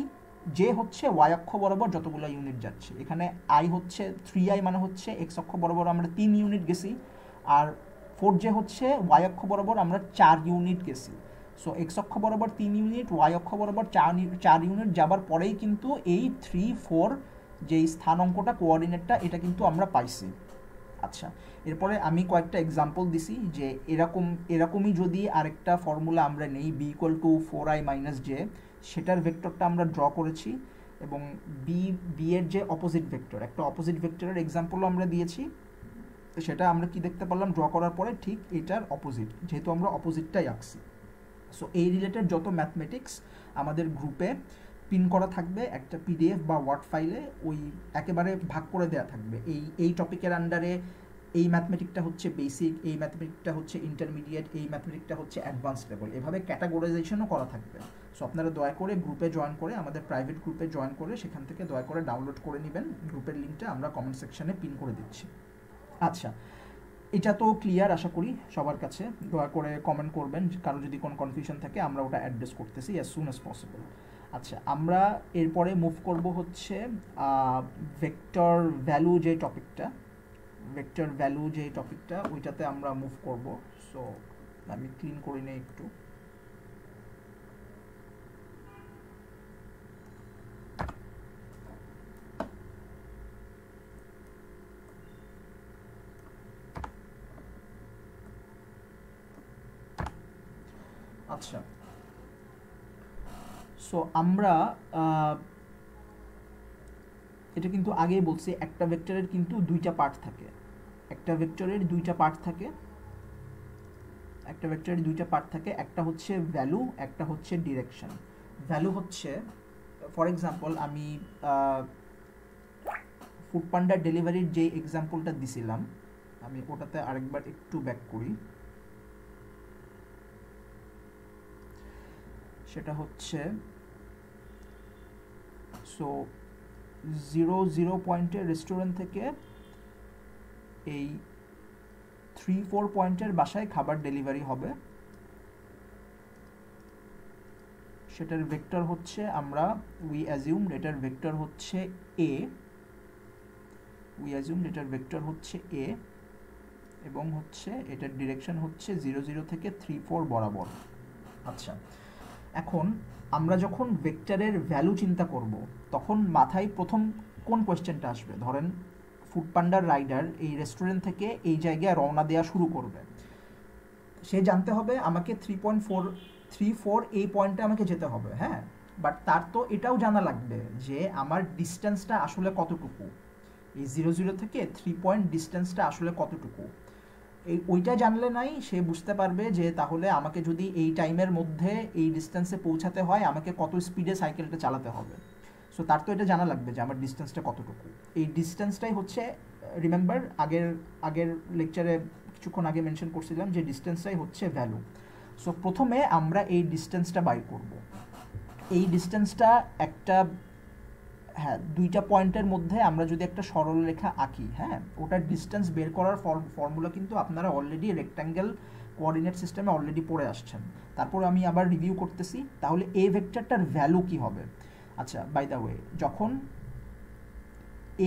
Speaker 1: যে হচ্ছে ওয়াই অক্ষ বরাবর যতগুলা ইউনিট যাচ্ছে। এখানে i হচ্ছে 3i মানে হচ্ছে এক্স অক্ষ বরাবর আমরা 3 ইউনিট গেছি, আর 4j হচ্ছে ওয়াই অক্ষ বরাবর আমরা 4 ইউনিট গেছি। সো এক্স অক্ষ বরাবর 3 ইউনিট, ওয়াই অক্ষ বরাবর 4 ইউনিট যাবার পরেই কিন্তু এই 3 4 যেই স্থান অঙ্কটা, কোঅর্ডিনেটটা, এটা কিন্তু আমরা পাইছি। আচ্ছা, এরপরে আমি কয়েকটা এক্সাম্পল দিছি যে এরকমই যদি আরেকটা ফর্মুলা আমরা নেই b = 4i - j, সেটার ভেক্টরটা আমরা ড্র করেছি, এবং b এর যে অপোজিট ভেক্টর, একটা অপোজিট ভেক্টরের এক্সাম্পলও আমরা দিয়েছি। সেটা আমরা কি দেখতে পারলাম ড্র করার পরে? ঠিক এটার অপোজিট, যেহেতু আমরা অপোজিটটাই আঁকছি। সো এই রিলেটেড যত ম্যাথমেটিক্স আমাদের গ্রুপে পিন করা থাকবে একটা পিডিএফ বা ওয়ার্ড ফাইলে, ওই একেবারে ভাগ করে দেওয়া থাকবে। এই টপিকের আন্ডারে এই ম্যাথমেটিকটা হচ্ছে বেসিক, এই ম্যাথমেটিকটা হচ্ছে ইন্টারমিডিয়েট, এই ম্যাথমেটিকটা হচ্ছে অ্যাডভান্স লেভেল, এভাবে ক্যাটাগরাইজেশনও করা থাকবে। সো আপনারা দয়া করে গ্রুপে জয়েন করে, আমাদের প্রাইভেট গ্রুপে জয়েন করে সেখান থেকে দয়া করে ডাউনলোড করে নেবেন। গ্রুপের লিঙ্কটা আমরা কমেন্ট সেকশনে পিন করে দিচ্ছি। আচ্ছা, এটা তো ক্লিয়ার আশা করি সবার কাছে। দয়া করে কমেন্ট করবেন, কারো যদি কোনো কনফিউশন থাকে, আমরা ওটা অ্যাড্রেস করতেছি অ্যাজ সুন অ্যাজ পসিবল। আচ্ছা, আমরা এরপরে মুভ করব হচ্ছে ভেক্টর ভ্যালু যে টপিকটা, ওইটাতে আমরা মুভ করব। সো আমি ক্লিন করে নিই একটু। আচ্ছা, সো আমরা এটা কিন্তু আগেই বলছি, একটা ভেক্টরের কিন্তু দুইটা পার্ট থাকে। একটা ভেক্টরের দুইটা পার্ট থাকে, একটা হচ্ছে ভ্যালু, একটা হচ্ছে ডিরেকশন। ভ্যালু হচ্ছে, ফর এক্সাম্পল আমি ফুড পান্ডা ডেলিভারির যে এক্সাম্পলটা দিছিলাম, আমি ওটাতে আরেকবার একটু ব্যাক করি। সেটা হচ্ছে, সো 0 0 পয়েন্টের রেস্টুরেন্ট থেকে এই 3 4 পয়েন্টের বাসায় খাবার ডেলিভারি হবে। সেটার ভেক্টর হচ্ছে, আমরা উই অ্যাজিউম এটার ভেক্টর হচ্ছে a, এবং হচ্ছে এটার ডিরেকশন হচ্ছে 0 0 থেকে 3 4 বরাবর। আচ্ছা, এখন আমরা যখন ভেক্টরের ভ্যালু চিন্তা করব তখন মাথায় প্রথম কোন কোয়েশ্চেনটা আসবে? ধরেন ফুডপান্ডার রাইডার এই রেস্টুরেন্ট থেকে এই জায়গায় রওনা দেওয়া শুরু করবে, সে জানতে হবে আমাকে 3.434 এই পয়েন্টে আমাকে যেতে হবে, হ্যাঁ, বাট তার তো এটাও জানা লাগবে যে আমার ডিস্টেন্সটা আসলে কতটুকু, এই 0 0 থেকে 3 পয়েন্ট ডিস্টেন্সটা আসলে কতটুকু। ওইটা জানলে নাই সে বুঝতে পারবে যে তাহলে আমাকে যদি এই টাইমের মধ্যে এই ডিস্টেন্সে পৌঁছাতে হয় আমাকে কত স্পিডে সাইকেলটা চালাতে হবে। সো তার তো এটা জানা লাগবে যে আমার ডিস্টেন্সটা কতটুকু। এই ডিস্টেন্সটাই হচ্ছে, রিমেম্বার আগের লেকচারে কিছুক্ষণ আগে মেনশন করছিলাম যে ডিস্টেন্সটাই হচ্ছে ভ্যালু। সো প্রথমে আমরা এই ডিস্টেন্সটা বাই করব। এই ডিস্টেন্সটা একটা, হ্যাঁ, দুইটা পয়েন্টের মধ্যে আমরা যদি একটা সরলরেখা আঁকি, হ্যাঁ, ওটার ডিস্টেন্স বের করার ফর্মুলা কিন্তু আপনারা অলরেডি রেক্ট্যাঙ্গেল কোঅর্ডিনেট সিস্টেমে অলরেডি পড়ে আসছেন। তারপর আমি আবার রিভিউ করতেছি। তাহলে এ ভেক্টরটার ভ্যালু কি হবে? আচ্ছা, বাই দ্য ওয়ে, যখন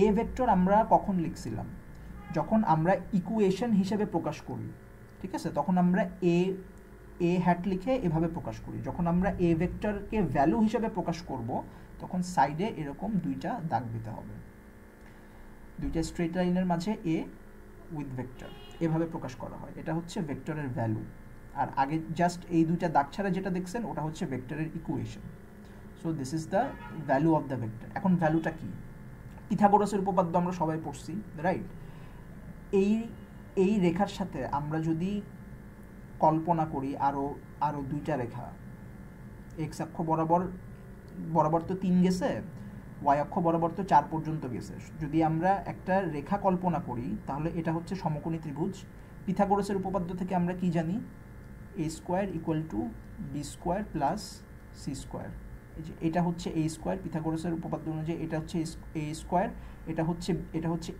Speaker 1: এ ভেক্টর আমরা কখন লিখছিলাম? যখন আমরা ইকুয়েশন হিসেবে প্রকাশ করি, ঠিক আছে, তখন আমরা এ হ্যাট লিখে এভাবে প্রকাশ করি। যখন আমরা এ ভেক্টরকে ভ্যালু হিসেবে প্রকাশ করব তখন সাইডে এরকম দুইটা দাগ দিতে হবে, দুইটা স্ট্রেট লাইনের মাঝে এ উইথ ভেক্টর, এভাবে প্রকাশ করা হয়। এটা হচ্ছে ভেক্টরের ভ্যালু। আর আগে জাস্ট এই দুইটা দাগ ছাড়া যেটা দেখছেন ওটা হচ্ছে ভেক্টরের equation. So this is the value of the vector. এখন ভ্যালুটা কি? পিথাগোরাসের উপপাদ্য আমরা সবাই পড়ছি, রাইট? এই রেখার সাথে আমরা যদি কল্পনা করি আরও দুইটা রেখা, এক্স অক্ষ বরাবর তো 3 গেছে, ওয়াই অক্ষ বরাবর তো 4 পর্যন্ত গেছে। যদি আমরা একটা রেখা কল্পনা করি তাহলে এটা হচ্ছে সমকোণী ত্রিভুজ। পিথাগোরাসের উপপাদ্য থেকে আমরা কি জানি? A square equal to B square plus C square. এই যে এটা হচ্ছে এ স্কোয়ার, পিথাগোরাসের উপপাদ্য অনুযায়ী এটা হচ্ছে এ স্কোয়ার, এটা হচ্ছে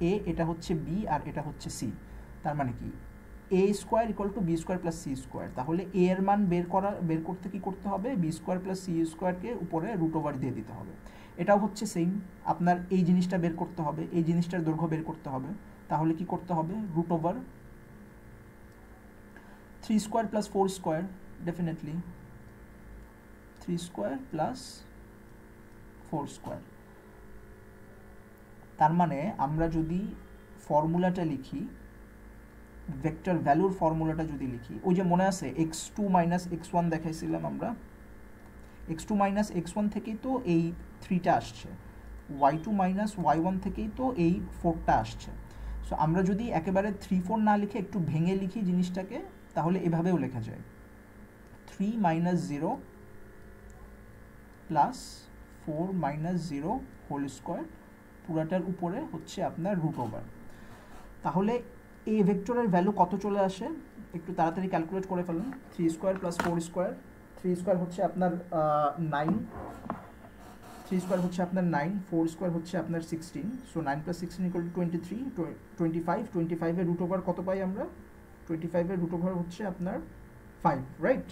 Speaker 1: এ, এটা হচ্ছে বি, আর এটা হচ্ছে সি। তার মানে কি? A square equal to B square plus C square. তাহলে এ এর মান বের করতে কি করতে হবে? বি স্কোয়ার প্লাস সি স্কোয়ারকে উপরে রুট ওভার দিয়ে দিতে হবে। এটাও হচ্ছে সেম, আপনার এই জিনিসটা বের করতে হবে, এই জিনিসটার দৈর্ঘ্য বের করতে হবে। তাহলে কি করতে হবে? Root over 3 square plus 4 square, definitely 3 square plus 4 square. তার মানে আমরা যদি ফর্মুলাটা লিখি, ভেক্টর ভ্যালুর ফর্মুলাটা যদি লিখি, ওই যে মনে আছে x2 মাইনাস x1 দেখাইছিলাম আমরা, x2 মাইনাস x1 থেকেই তো এই 3টা আসছে, y2 মাইনাস y1 থেকেই তো এই 4টা আসছে। সো আমরা যদি একেবারে 3 4 না লিখে একটু ভেঙে লিখি জিনিসটাকে, তাহলে এভাবেও লেখা যায় 3 minus 0 plus 4 minus 0 whole square, পুরাটার উপরে হচ্ছে আপনার রুট ওভার। তাহলে এই ভেক্টরের ভ্যালু কত চলে আসে? একটু তাড়াতাড়ি ক্যালকুলেট করে ফেলুন। 3 স্কোয়ার প্লাস 4 স্কোয়ার, 3 স্কোয়ার হচ্ছে আপনার 9, 3 স্কোয়ার হচ্ছে আপনার 9, 4 স্কোয়ার হচ্ছে আপনার 16। সো 9 প্লাস 16 ইকুয়াল টু 23, 25 এর রুট ওভার কত পাই আমরা? 25 এর রুট ওভার হচ্ছে আপনার 5, right?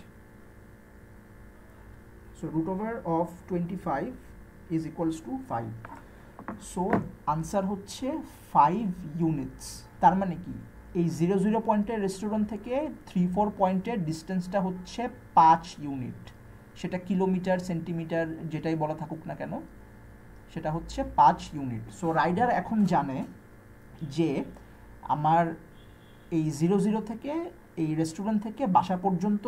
Speaker 1: So root over of 25 is equals to 5। So answer হচ্ছে 5 ইউনিটস। তার মানে কি? এই 0 0 পয়েন্টের রেস্টুরেন্ট থেকে 3 4 পয়েন্টের ডিস্টেন্সটা হচ্ছে 5 ইউনিট। সেটা কিলোমিটার, সেন্টিমিটার, যেটাই বলা থাকুক না কেন, সেটা হচ্ছে 5 ইউনিট। সো রাইডার এখন জানে যে আমার এই 0 0 থেকে এই রেস্টুরেন্ট থেকে বাসা পর্যন্ত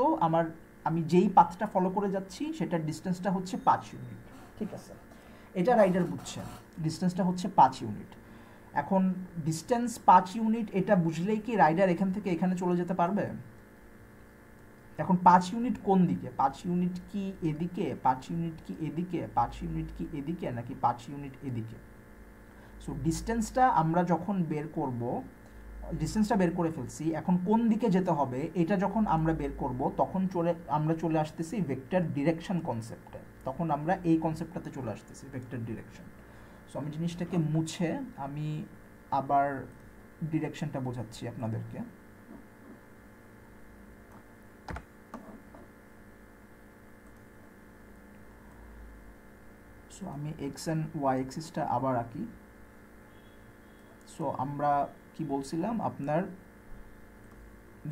Speaker 1: আমি যেই পাথটা ফলো করে যাচ্ছি সেটার ডিস্টেন্সটা হচ্ছে 5 ইউনিট, ঠিক আছে? এটা রাইডার বুঝছে, ডিস্টেন্সটা হচ্ছে 5 ইউনিট। এখন ডিস্টেন্স 5 ইউনিট এটা বুঝলেই কি রাইডার এখান থেকে এখানে চলে যেতে পারবে? এখন 5 ইউনিট কোন দিকে? 5 ইউনিট কি এদিকে, 5 ইউনিট কি এদিকে, 5 ইউনিট কি এদিকে, নাকি 5 ইউনিট এদিকে? সো ডিস্টেন্সটা আমরা যখন বের করব, ডিস্টেন্সটা বের করে ফেলছি, এখন কোন দিকে যেতে হবে এটা যখন আমরা বের করব তখন আমরা চলে আসতেছি ভেক্টর ডিরেকশন কনসেপ্টে। তখন আমরা এই কনসেপ্টটাতে চলে আসতেছি, ভেক্টর ডিরেকশন। সো আমি জিনিসটাকে মুছে আমি আবার ডিরেকশনটা বোঝাচ্ছি আপনাদেরকে। সো আমি এক্স অ্যান্ড ওয়াই এক্সিসটা আবার আঁকি। সো আমরা কি বলছিলাম, আপনার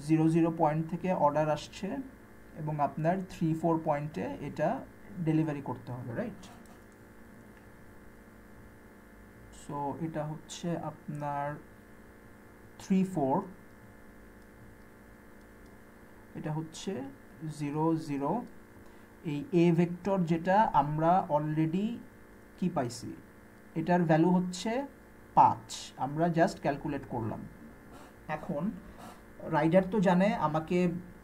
Speaker 1: 0 পয়েন্ট থেকে অর্ডার আসছে এবং আপনার 3-4 পয়েন্টে এটা ডেলিভারি করতে হবে, রাইট? সো এটা হচ্ছে আপনার 3-4, এটা হচ্ছে 0-0। এই এ ভেক্টর যেটা আমরা অলরেডি কি পাইছি, এটার ভ্যালু হচ্ছে 5, আমরা জাস্ট ক্যালকুলেট করলাম। এখন রাইডার তো জানে আমাকে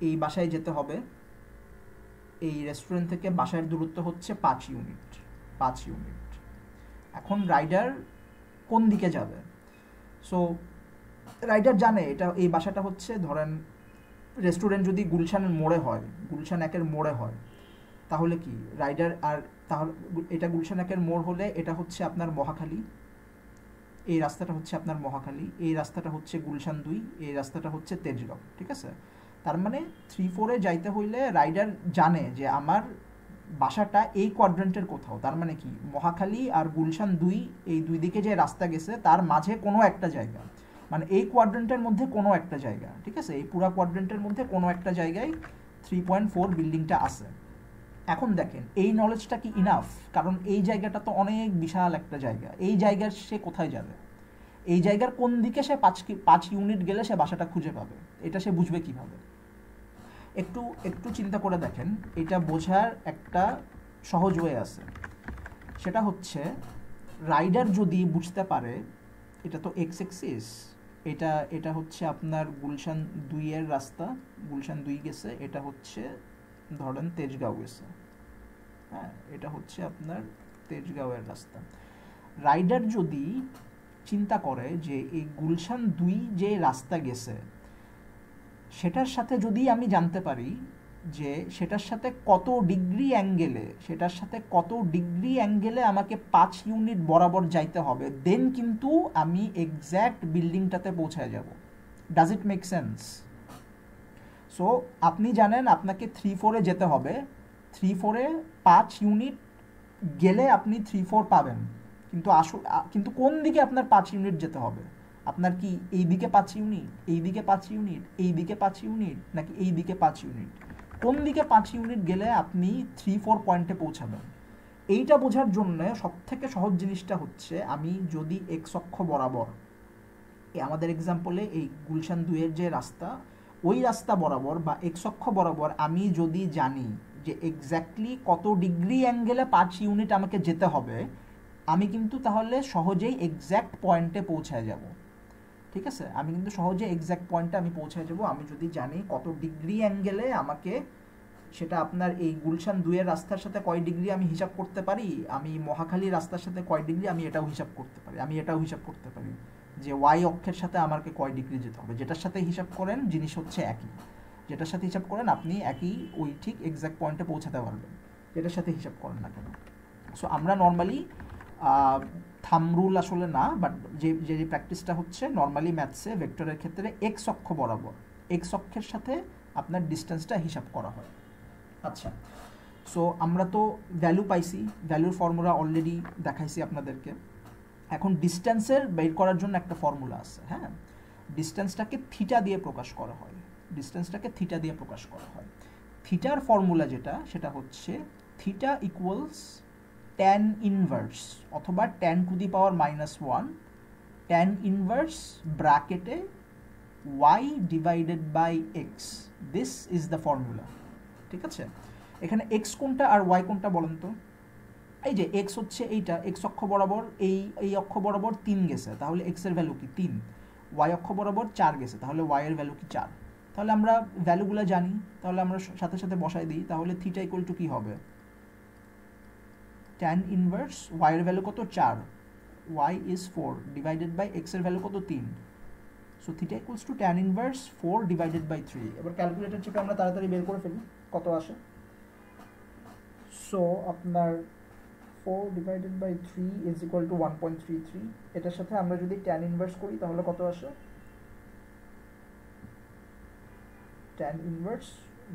Speaker 1: এই বাসায় যেতে হবে, এই রেস্টুরেন্ট থেকে বাসার দূরত্ব হচ্ছে 5 ইউনিট। এখন রাইডার কোন দিকে যাবে? সো রাইডার জানে এটা, এই বাসাটা হচ্ছে, ধরেন রেস্টুরেন্ট যদি গুলশানের মোড়ে হয়, গুলশান 1-এর মোড়ে হয়, তাহলে কি রাইডার, আর তাহলে এটা গুলশান 1-এর মোড় হলে এটা হচ্ছে আপনার মহাখালী, এই রাস্তাটা হচ্ছে আপনার মহাখালী, এই রাস্তাটা হচ্ছে গুলশান 2, এই রাস্তাটা হচ্ছে তেজগাঁও, ঠিক আছে? তার মানে 3-4-এ যাইতে হইলে রাইডার জানে যে আমার বাসাটা এই কোয়াড্রেন্টের কোথাও। তার মানে কি মহাখালী আর গুলশান 2, এই দুই দিকে যে রাস্তা গেছে তার মাঝে কোনো একটা জায়গা, মানে এই কোয়াড্রেন্টের মধ্যে কোনো একটা জায়গা, ঠিক আছে? এই পুরা কোয়াড্রেন্টের মধ্যে কোনো একটা জায়গায় 3.4 বিল্ডিংটা আছে। এখন দেখেন এই নলেজটা কি ইনাফ? কারণ এই জায়গাটা তো অনেক বিশাল একটা জায়গা, এই জায়গার সে কোথায় যাবে? এই জায়গার কোন দিকে সে 5 ইউনিট গেলে সে বাসাটা খুঁজে পাবে? এটা সে বুঝবে কিভাবে? একটু চিন্তা করে দেখেন, এটা বোঝার একটা সহজ ওয়ে আছে। সেটা হচ্ছে রাইডার যদি বুঝতে পারে এটা তো এক্স এক্সিস, এটা হচ্ছে আপনার গুলশান 2-এর রাস্তা, গুলশান 2 গেছে, এটা হচ্ছে ধরেন তেজগাঁও গেছে, হ্যাঁ, এটা হচ্ছে আপনার তেজগাঁওয়ের রাস্তা। রাইডার যদি চিন্তা করে যে এই গুলশান 2 যে রাস্তা গেছে সেটার সাথে যদি আমি জানতে পারি যে সেটার সাথে কত ডিগ্রি অ্যাঙ্গেলে আমাকে 5 ইউনিট বরাবর যাইতে হবে, দেন কিন্তু আমি এক্স্যাক্ট বিল্ডিংটাতে পৌঁছায় যাব। Does it make sense? So আপনি জানেন আপনাকে 3-4-এ যেতে হবে, 3-4-এ 5 ইউনিট গেলে আপনি 3-4 পাবেন, কিন্তু কোন দিকে আপনার 5 ইউনিট যেতে হবে? আপনার কি এই দিকে 5 ইউনিট, এই দিকে 5 ইউনিট, এই দিকে 5 ইউনিট, নাকি এই দিকে 5 ইউনিট? কোন দিকে 5 ইউনিট গেলে আপনি 3-4 পয়েন্টে পৌঁছাবেন? এইটা বোঝার জন্য সবথেকে সহজ জিনিসটা হচ্ছে, আমি যদি এক্স অক্ষ বরাবর, আমাদের এক্সাম্পলে এই গুলশান 2-এর যে রাস্তা, ওই রাস্তা বরাবর বা এক্স অক্ষ বরাবর আমি যদি জানি যে এক্স্যাক্টলি কত ডিগ্রি অ্যাঙ্গেলে 5 ইউনিট আমাকে যেতে হবে, আমি কিন্তু তাহলে সহজেই এক্স্যাক্ট পয়েন্টে পৌঁছায় যাব, ঠিক আছে? আমি কিন্তু সহজে এক্স্যাক্ট পয়েন্টে আমি পৌঁছায় যাব, আমি যদি জানি কত ডিগ্রি অ্যাঙ্গেলে আমাকে, সেটা আপনার এই গুলশান 2-এর রাস্তার সাথে কয় ডিগ্রি আমি হিসাব করতে পারি, আমি মহাখালী রাস্তার সাথে কয় ডিগ্রি আমি এটাও হিসাব করতে পারি, যে ওয়াই অক্ষের সাথে আমাকে কয় ডিগ্রি যেতে হবে। যেটার সাথে হিসাব করেন জিনিস হচ্ছে একই, যেটার সাথে হিসাব করেন আপনি একই ওই ঠিক এক্স্যাক্ট পয়েন্টে পৌঁছাতে পারবেন, যেটার সাথে হিসাব করেন না কেন। সো আমরা নর্মালি থাম রুল আসলে না, বাট যে প্র্যাকটিসটা হচ্ছে নর্মালি ম্যাথসে ভেক্টরের ক্ষেত্রে এক্স অক্ষ বরাবর, এক্স অক্ষের সাথে আপনার ডিস্টেন্সটা হিসাব করা হয়। আচ্ছা, সো আমরা তো ভ্যালু পাইছি, ভ্যালুর ফর্মুলা অলরেডি দেখাইছি আপনাদেরকে। এখন ডিস্টেন্সের বের করার জন্য একটা ফর্মুলা আছে, হ্যাঁ, ডিস্টেন্সটাকে থিটা দিয়ে প্রকাশ করা হয়, থিটার ফর্মুলা যেটা, সেটা হচ্ছে থিটা ইকুয়ালস tan ইনভার্স অথবা tan to the power -1 tan inverse ব্র্যাকেটে y divided by x, this is the formula, ঠিক আছে? এখানে x কোনটা আর y কোনটা বলেন তো? এই যে x হচ্ছে এইটা, x অক্ষ বরাবর এই অক্ষ বরাবর 3 গেছে, তাহলে x এর ভ্যালু কি 3, y অক্ষ বরাবর 4 গেছে, তাহলে y এর ভ্যালু কি 4। তাহলে আমরা ভ্যালুগুলো জানি, তাহলে আমরা সাথে সাথে বসাই দিই, তাহলে থিটা ইকুয়াল টু কি হবে? tan ইনভার্স y এর ভ্যালু কত 4, y is 4 divided by x এর ভ্যালু কত 3, so theta equals to tan inverse 4 divided by 3। এবার ক্যালকুলেটর চেপে আমরা তাড়াতাড়ি বের করে ফেলি কত আসে। সো আপনার 4 divided by 3 is equal to 1.33, এটার সাথে আমরা যদি tan ইনভার্স করি তাহলে কত আসে? tan ইনভার্স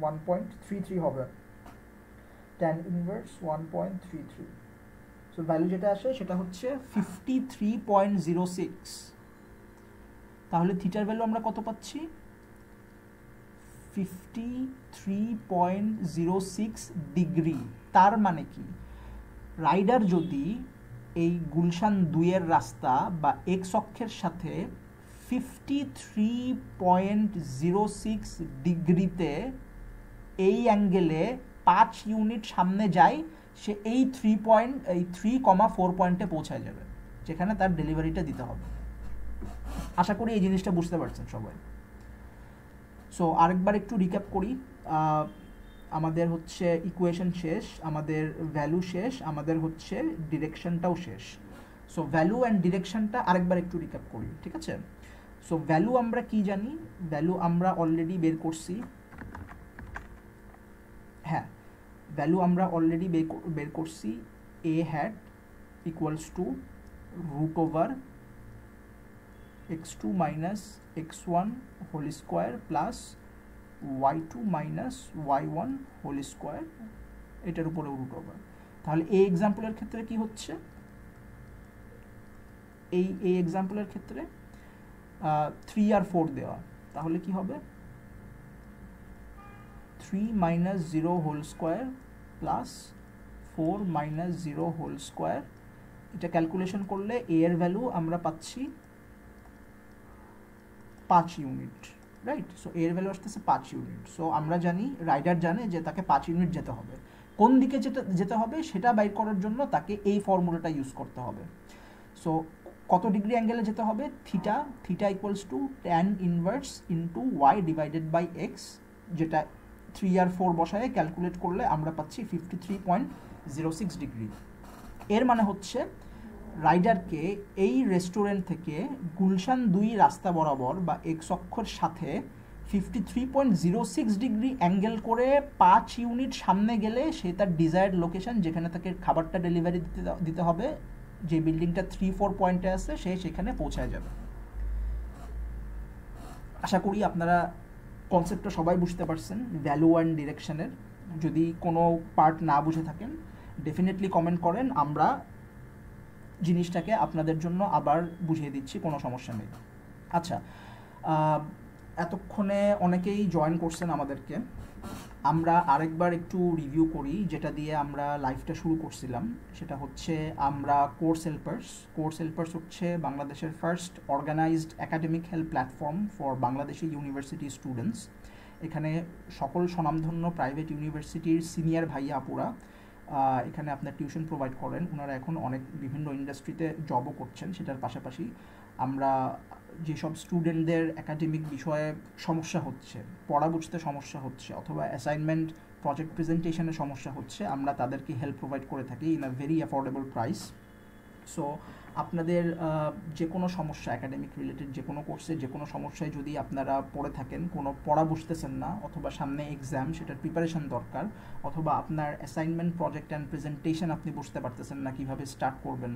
Speaker 1: 1.33 হবে, tan ইনভার্স 1.33। সো ভ্যালু যেটা আসে সেটা হচ্ছে 53.06। তাহলে থিটার ভ্যালু আমরা কত পাচ্ছি? 53.06 ডিগ্রি। তার মানে কি, রাইডার যদি এই গুলশান 2-এর রাস্তা বা এক্স অক্ষের সাথে 53.06 ডিগ্রিতে এই অ্যাঙ্গেলে 5 ইউনিট সামনে যায়, সে এই 3.4 পয়েন্টে পৌঁছায় যাবে, যেখানে তার ডেলিভারিটা দিতে হবে। আশা করি এই জিনিসটা বুঝতে পারছেন সবাই। সো আরেকবার একটু রিক্যাপ করি। আমাদের হচ্ছে ইকুয়েশন শেষ, আমাদের ভ্যালু শেষ, আমাদের হচ্ছে ডিরেকশনটাও শেষ। সো ভ্যালু অ্যান্ড ডিরেকশনটা আরেকবার একটু রিক্যাপ করি, ঠিক আছে? সো ভ্যালু আমরা কি জানি? ভ্যালু আমরা অলরেডি বের করছি। হ্যাঁ, ভ্যালু আমরা অলরেডি বের করছি। a hat ইকুয়ালস টু √ওভার x2 minus x1 whole square plus y2 minus y1 whole square, এটার উপরে √ওভার। তাহলে এই এক্সাম্পলের ক্ষেত্রে কি হচ্ছে? এই এক্সাম্পলের ক্ষেত্রে 3 আর 4 দেওয়া, তাহলে কি হবে? 3 minus 0 whole square plus 4 minus 0 whole square. এটা ক্যালকুলেশন করলে a এর ভ্যালু আমরা পাচ্ছি 5 ইউনিট, রাইট? সো a এর ভ্যালু আসতেছে 5 ইউনিট। সো আমরা জানি, রাইডার জানে যে তাকে 5 ইউনিট যেতে হবে। কোন দিকে যেতে হবে সেটা বাইর করার জন্য তাকে এই ফর্মুলাটা ইউজ করতে হবে। সো কত ডিগ্রি অ্যাঙ্গেলে যেতে হবে? Theta. Theta equals to tan inverse into y divided by x, যেটা 3 আর 4 বসায় ক্যালকুলেট করলে আমরা পাচ্ছি 53.06 ডিগ্রি। এর মানে হচ্ছে রাইডারকে এই রেস্টুরেন্ট থেকে গুলশান 2 রাস্তা বরাবর বা এক্স অক্ষর সাথে 53.06 ডিগ্রি অ্যাঙ্গেল করে 5 ইউনিট সামনে গেলে সে তার ডিজায়ার্ড লোকেশন, যেখানে তাকে খাবারটা ডেলিভারি দিতে হবে, যে বিল্ডিংটা 3-4 পয়েন্টে আছে, সে সেখানে পৌঁছায় যাবে। আশা করি আপনারা কনসেপ্টটা সবাই বুঝতে পারছেন ভ্যালু অ্যান্ড ডিরেকশনের। যদি কোনো পার্ট না বুঝে থাকেন ডেফিনেটলি কমেন্ট করেন, আমরা জিনিসটাকে আপনাদের জন্য আবার বুঝিয়ে দিচ্ছি, কোনো সমস্যা নেই। আচ্ছা, এতক্ষণে অনেকেই জয়েন করছেন আমাদেরকে। আমরা আরেকবার একটু রিভিউ করি যেটা দিয়ে আমরা লাইভটা শুরু করছিলাম। সেটা হচ্ছে আমরা কোর্স হেল্পার্স। কোর্স হেল্পার্স হচ্ছে বাংলাদেশের first organized academic help platform for Bangladeshi university students. এখানে সকল স্বনামধন্য প্রাইভেট ইউনিভার্সিটির সিনিয়র ভাইয়া আপুরা এখানে আপনার টিউশন প্রোভাইড করেন। ওনারা এখন অনেক বিভিন্ন ইন্ডাস্ট্রিতে জবও করছেন। সেটার পাশাপাশি আমরা যেসব স্টুডেন্টদের একাডেমিক বিষয়ে সমস্যা হচ্ছে, পড়া বুঝতে সমস্যা হচ্ছে, অথবা অ্যাসাইনমেন্ট প্রজেক্ট প্রেজেন্টেশনে সমস্যা হচ্ছে, আমরা তাদেরকে হেল্প প্রোভাইড করে থাকি in a very affordable price. So আপনাদের যে কোনো সমস্যা, একাডেমিক রিলেটেড যে কোনো কোর্সে যে কোনো সমস্যায় যদি আপনারা পড়ে থাকেন, কোনো পড়া বুঝতেছেন না, অথবা সামনে এক্সাম, সেটার প্রিপারেশন দরকার, অথবা আপনার অ্যাসাইনমেন্ট প্রজেক্ট অ্যান্ড প্রেজেন্টেশন আপনি বুঝতে পারতেছেন না, কীভাবে স্টার্ট করবেন,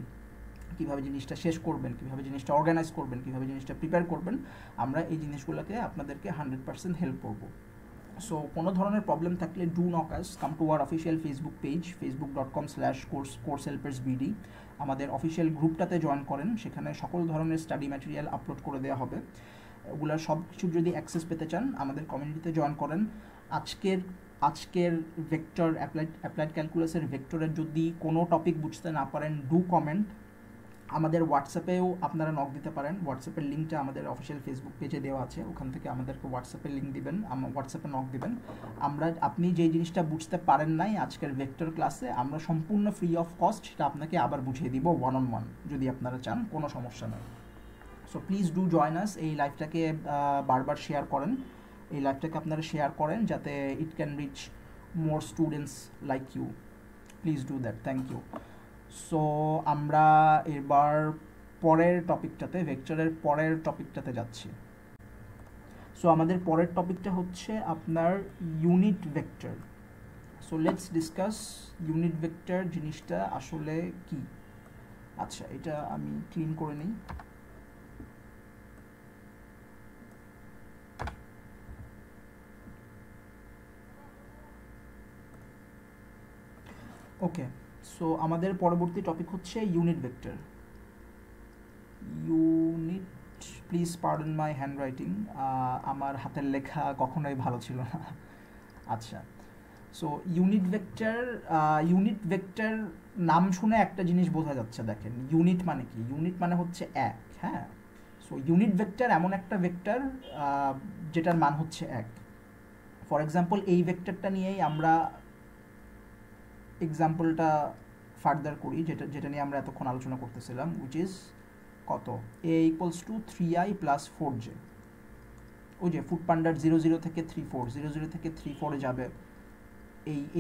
Speaker 1: কীভাবে জিনিসটা শেষ করবেন, কীভাবে জিনিসটা অর্গানাইজ করবেন, কীভাবে জিনিসটা প্রিপেয়ার করবেন, আমরা এই জিনিসগুলোকে আপনাদেরকে 100% হেল্প করব। সো কোনো ধরনের প্রবলেম থাকলে do knock us, come to our official Facebook page facebook.com/coursehelpersbd। আমাদের অফিসিয়াল গ্রুপটাতে জয়েন করেন, সেখানে সকল ধরনের স্টাডি ম্যাটেরিয়াল আপলোড করে দেওয়া হবে। ওগুলোর সব কিছুর যদি অ্যাক্সেস পেতে চান আমাদের কমিউনিটিতে জয়েন করেন। আজকের ভেক্টর অ্যাপ্লাইড ক্যালকুলাসের ভেক্টরের যদি কোনো টপিক বুঝতে না পারেন, ডু কমেন্ট। আমাদের হোয়াটসঅ্যাপেও আপনারা নক দিতে পারেন। হোয়াটসঅ্যাপের লিঙ্কটা আমাদের অফিসিয়াল ফেসবুক পেজে দেওয়া আছে, ওখান থেকে আমাদেরকে হোয়াটসঅ্যাপের লিঙ্ক দিবেন, হোয়াটসঅ্যাপে নক দিবেন। আপনি যেই জিনিসটা বুঝতে পারেন নাই আজকের ভেক্টর ক্লাসে, আমরা সম্পূর্ণ ফ্রি অফ কস্ট সেটা আপনাকে আবার বুঝিয়ে দিব ওয়ান-অন-ওয়ান, যদি আপনারা চান, কোনো সমস্যা নেই। So please do join us. এই লাইভটাকে বারবার শেয়ার করেন, এই লাইভটাকে আপনারা শেয়ার করেন যাতে it can reach more students like you. Please do that, thank you. So আমরা এবার পরের টপিকটাতে, ভেক্টরের পরের টপিকটাতে যাচ্ছি। সো আমাদের পরের টপিকটা হচ্ছে আপনার unit vector. So let's discuss unit vector জিনিসটা আসলে কি। আচ্ছা, এটা আমি ক্লিন করে নিই। ওকে, সো আমাদের পরবর্তী টপিক হচ্ছে unit vector. Unit please pardon my hand writing, আমার হাতের লেখা কখনোই ভালো ছিল না। আচ্ছা, সো ইউনিট ভেক্টর নাম শুনে একটা জিনিস বোঝা যাচ্ছে, দেখেন ইউনিট মানে কি, ইউনিট মানে হচ্ছে এক, হ্যাঁ। সো ইউনিট ভেক্টর এমন একটা ভেক্টর যেটার মান হচ্ছে এক। ফর এক্সাম্পল এই ভেক্টরটা নিয়েই আমরা এক্সাম্পলটা ফার্দার করি, যেটা নিয়ে আমরা এতক্ষণ আলোচনা করতেছিলাম, উইচ ইজ কত, a equals to 3i plus 4j। ওই যে ফুড পান্ডার 00 থেকে 34, 00 থেকে 34 যাবে,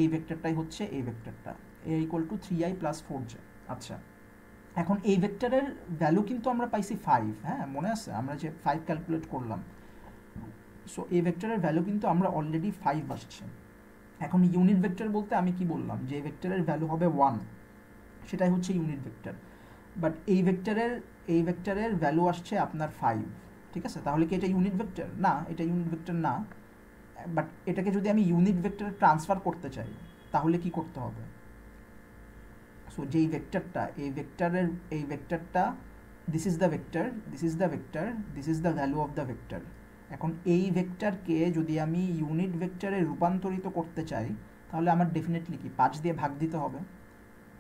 Speaker 1: এই ভেক্টরটাই হচ্ছে এই ভেক্টরটা, a equal to 3i plus 4j। আচ্ছা, এখন এই ভেক্টরের ভ্যালু কিন্তু আমরা পাইছি 5, হ্যাঁ মনে আছে আমরা যে 5 ক্যালকুলেট করলাম। সো এই ভেক্টরের ভ্যালু কিন্তু আমরা অলরেডি 5 আসছে। এখন ইউনিট ভেক্টর বলতে আমি কি বললাম, যে ভেক্টরের ভ্যালু হবে 1, সেটাই হচ্ছে ইউনিট ভেক্টর। বাট এই ভেক্টরের ভ্যালু আসছে আপনার 5, ঠিক আছে? তাহলে কি এটা ইউনিট ভেক্টর? না, এটা ইউনিট ভেক্টর না। বাট এটাকে যদি আমি ইউনিট ভেক্টরে ট্রান্সফার করতে চাই তাহলে কি করতে হবে? সো যেই ভেক্টরটা, এই ভেক্টরটা this is the vector, this is the vector, this is the value of the vector. এখন এই ভেক্টরকে যদি আমি ইউনিট ভেক্টরে রূপান্তরিত করতে চাই তাহলে আমার ডেফিনেটলি কি 5 দিয়ে ভাগ দিতে হবে।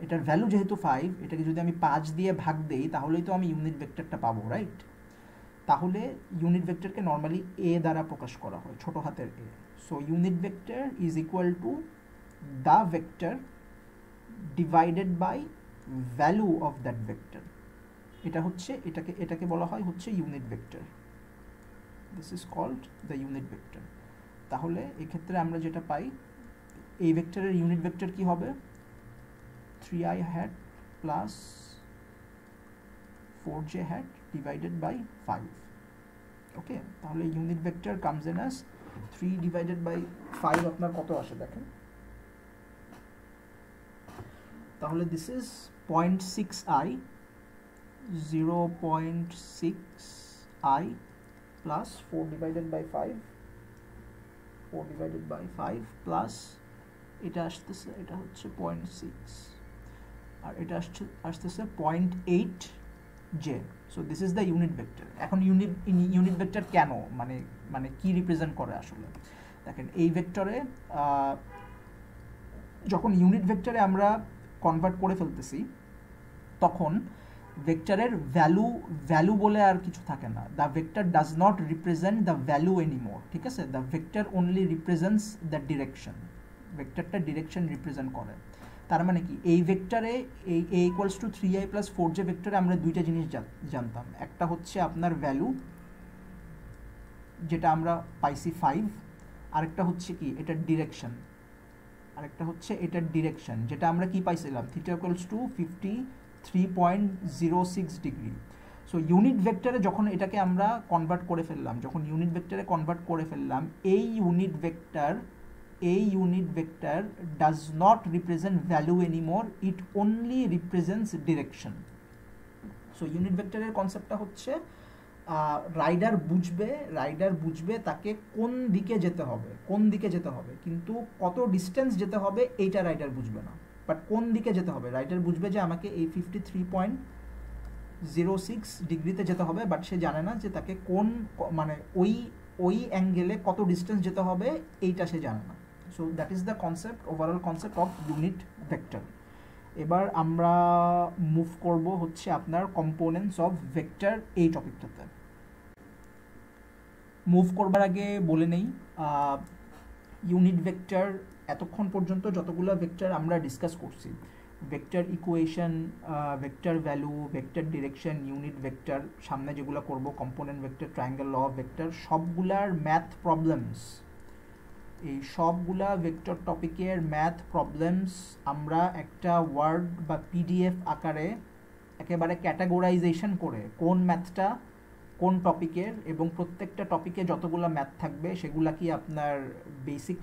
Speaker 1: এটার ভ্যালু যেহেতু 5, এটাকে যদি আমি 5 দিয়ে ভাগ দেই তাহলেই তো আমি ইউনিট ভেক্টরটা পাবো, রাইট? তাহলে ইউনিট ভেক্টরকে নর্মালি এ দ্বারা প্রকাশ করা হয়, ছোট হাতের a. So unit vector is equal to the vector divided by value of that vector. এটা হচ্ছে এটাকে বলা হয় হচ্ছে unit vector. This is called the unit vector. তাহলে এক্ষেত্রে আমরা যেটা পাই, এই ভেক্টরের ইউনিট ভেক্টর কি হবে? 3i hat plus 4j hat divided by 5. Okay, তাহলে unit vector comes in as 3 divided by 5 আপনার কত আসে দেখেন। তাহলে this is 0.6i, 0.6i plus 4 divided by 5, 4 divided by 5 plus এটা আসতেছে, এটা হচ্ছে 0.6 আর এটা আসতেছে 0.8j। So this is the unit vector. এখন ইউনিট ভেক্টর কেন, মানে কি রিপ্রেজেন্ট করে আসলে? দেখেন এই ভেক্টরে যখন ইউনিট ভেক্টরে আমরা কনভার্ট করে ফেলতেছি তখন ভেক্টরের ভ্যালু বলে আর কিছু থাকে না। The vector does not represent the value anymore, ঠিক আছে? The vector only represents the direction. ভেক্টরটা ডিরেকশন রিপ্রেজেন্ট করে। তার মানে কি, এই ভেক্টরে এই a equals to 3i plus 4j ভেক্টরে আমরা দুইটা জিনিস জানতাম। একটা হচ্ছে আপনার ভ্যালু, যেটা আমরা পাইছি 5, আরেকটা হচ্ছে কি এটার ডিরেকশন, যেটা আমরা কি পাইছিলাম, theta equals to 53.06 degree. So unit ভেক্টরে যখন এটাকে আমরা কনভার্ট করে ফেললাম, এই unit vector does not represent value anymore, it only represents direction. So unit ভেক্টরের কনসেপ্টটা হচ্ছে রাইডার বুঝবে তাকে কোন দিকে যেতে হবে, কিন্তু কত ডিস্টেন্স যেতে হবে এইটা রাইডার বুঝবে না। বাট কোন দিকে যেতে হবে রাইডার বুঝবে, যে আমাকে এই 53.06 ডিগ্রিতে যেতে হবে, বাট সে জানে না যে তাকে কোন মানে ওই অ্যাঙ্গেলে কত ডিস্টেন্স যেতে হবে এইটা সে জানে না। So that is the overall concept of unit vector. এবার আমরা মুভ করব হচ্ছে আপনার কম্পোনেন্টস অফ ভেক্টর এই টপিকটাতে। মুভ করবার আগে বলে নেই, ইউনিট ভেক্টর এতক্ষণ পর্যন্ত যতগুলো ভেক্টর আমরা ডিসকাস করছি, vector equation, vector value, vector direction, unit vector, সামনে যেগুলো করব component vector, triangle law of vector, সবগুলার ম্যাথ প্রবলেমস, এই সবগুলা ভেক্টর টপিকের ম্যাথ প্রবলেমস আমরা একটা ওয়ার্ড বা পিডিএফ আকারে একেবারে ক্যাটাগোরাইজেশন করে কোন ম্যাথটা কোন টপিকের, এবং প্রত্যেকটা টপিকে যতগুলো ম্যাথ থাকবে সেগুলা কি আপনার বেসিক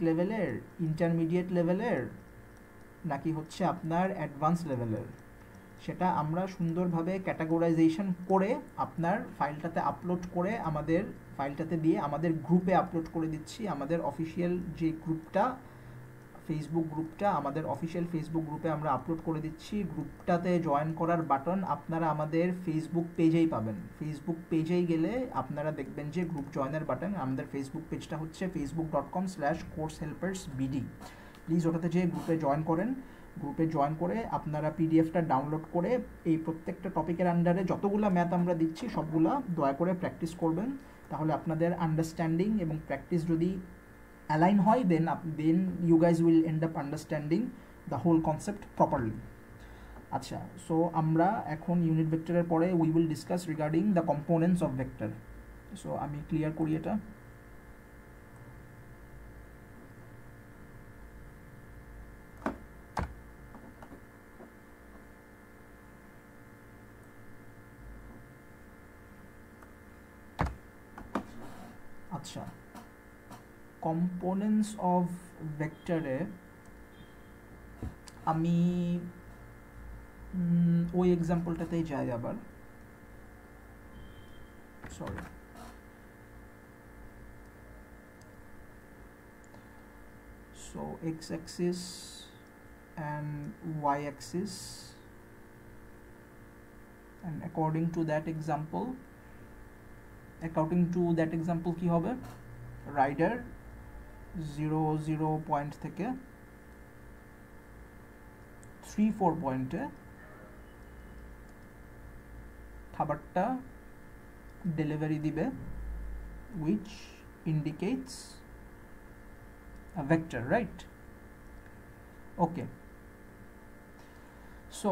Speaker 1: লেভেলের, ইন্টারমিডিয়েট লেভেলের, নাকি হচ্ছে আপনার অ্যাডভান্স লেভেলের, সেটা আমরা সুন্দরভাবে ক্যাটাগোরাইজেশন করে আপনার ফাইলটাতে আপলোড করে ফাইলটাতে দিয়ে আমাদের গ্রুপে আপলোড করে দিচ্ছি। আমাদের অফিসিয়াল যে গ্রুপটা ফেসবুক গ্রুপটা আমাদের অফিসিয়াল ফেসবুক গ্রুপে আমরা আপলোড করে দিচ্ছি। গ্রুপটাতে জয়েন করার বাটন আপনারা আমাদের ফেসবুক পেজেই পাবেন। ফেসবুক পেজেই গেলে আপনারা দেখবেন যে গ্রুপ জয়েনের বাটন। আমাদের ফেসবুক পেজটা হচ্ছে facebook.com/coursehelpersbd। প্লিজ ওটাতে যেয়ে গ্রুপে জয়েন করেন। গ্রুপে জয়েন করে আপনারা পিডিএফটা ডাউনলোড করে এই প্রত্যেকটা টপিকের আন্ডারে যতগুলো ম্যাথ আমরা দিচ্ছি সবগুলা দয়া করে প্র্যাকটিস করবেন। তাহলে আপনাদের আন্ডারস্ট্যান্ডিং এবং প্র্যাকটিস যদি অ্যালাইন হয় then you guys will end up understanding the whole concept properly. আচ্ছা, সো আমরা এখন ইউনিট ভেক্টরের পরে we will discuss regarding the components of vector. So আমি ক্লিয়ার করি এটা। আচ্ছা, কম্পোনেন্টস অফ ভেক্টরে আমি ওই এক্সাম্পলটাতেই যাই আবার, sorry. So x-axis and y-axis, and according to that example কি হবে, রাইডার 0 পয়েন্ট থেকে 3-4 পয়েন্টে খাবারটা ডেলিভারি দিবে, which indicates a vector, right? Okay, so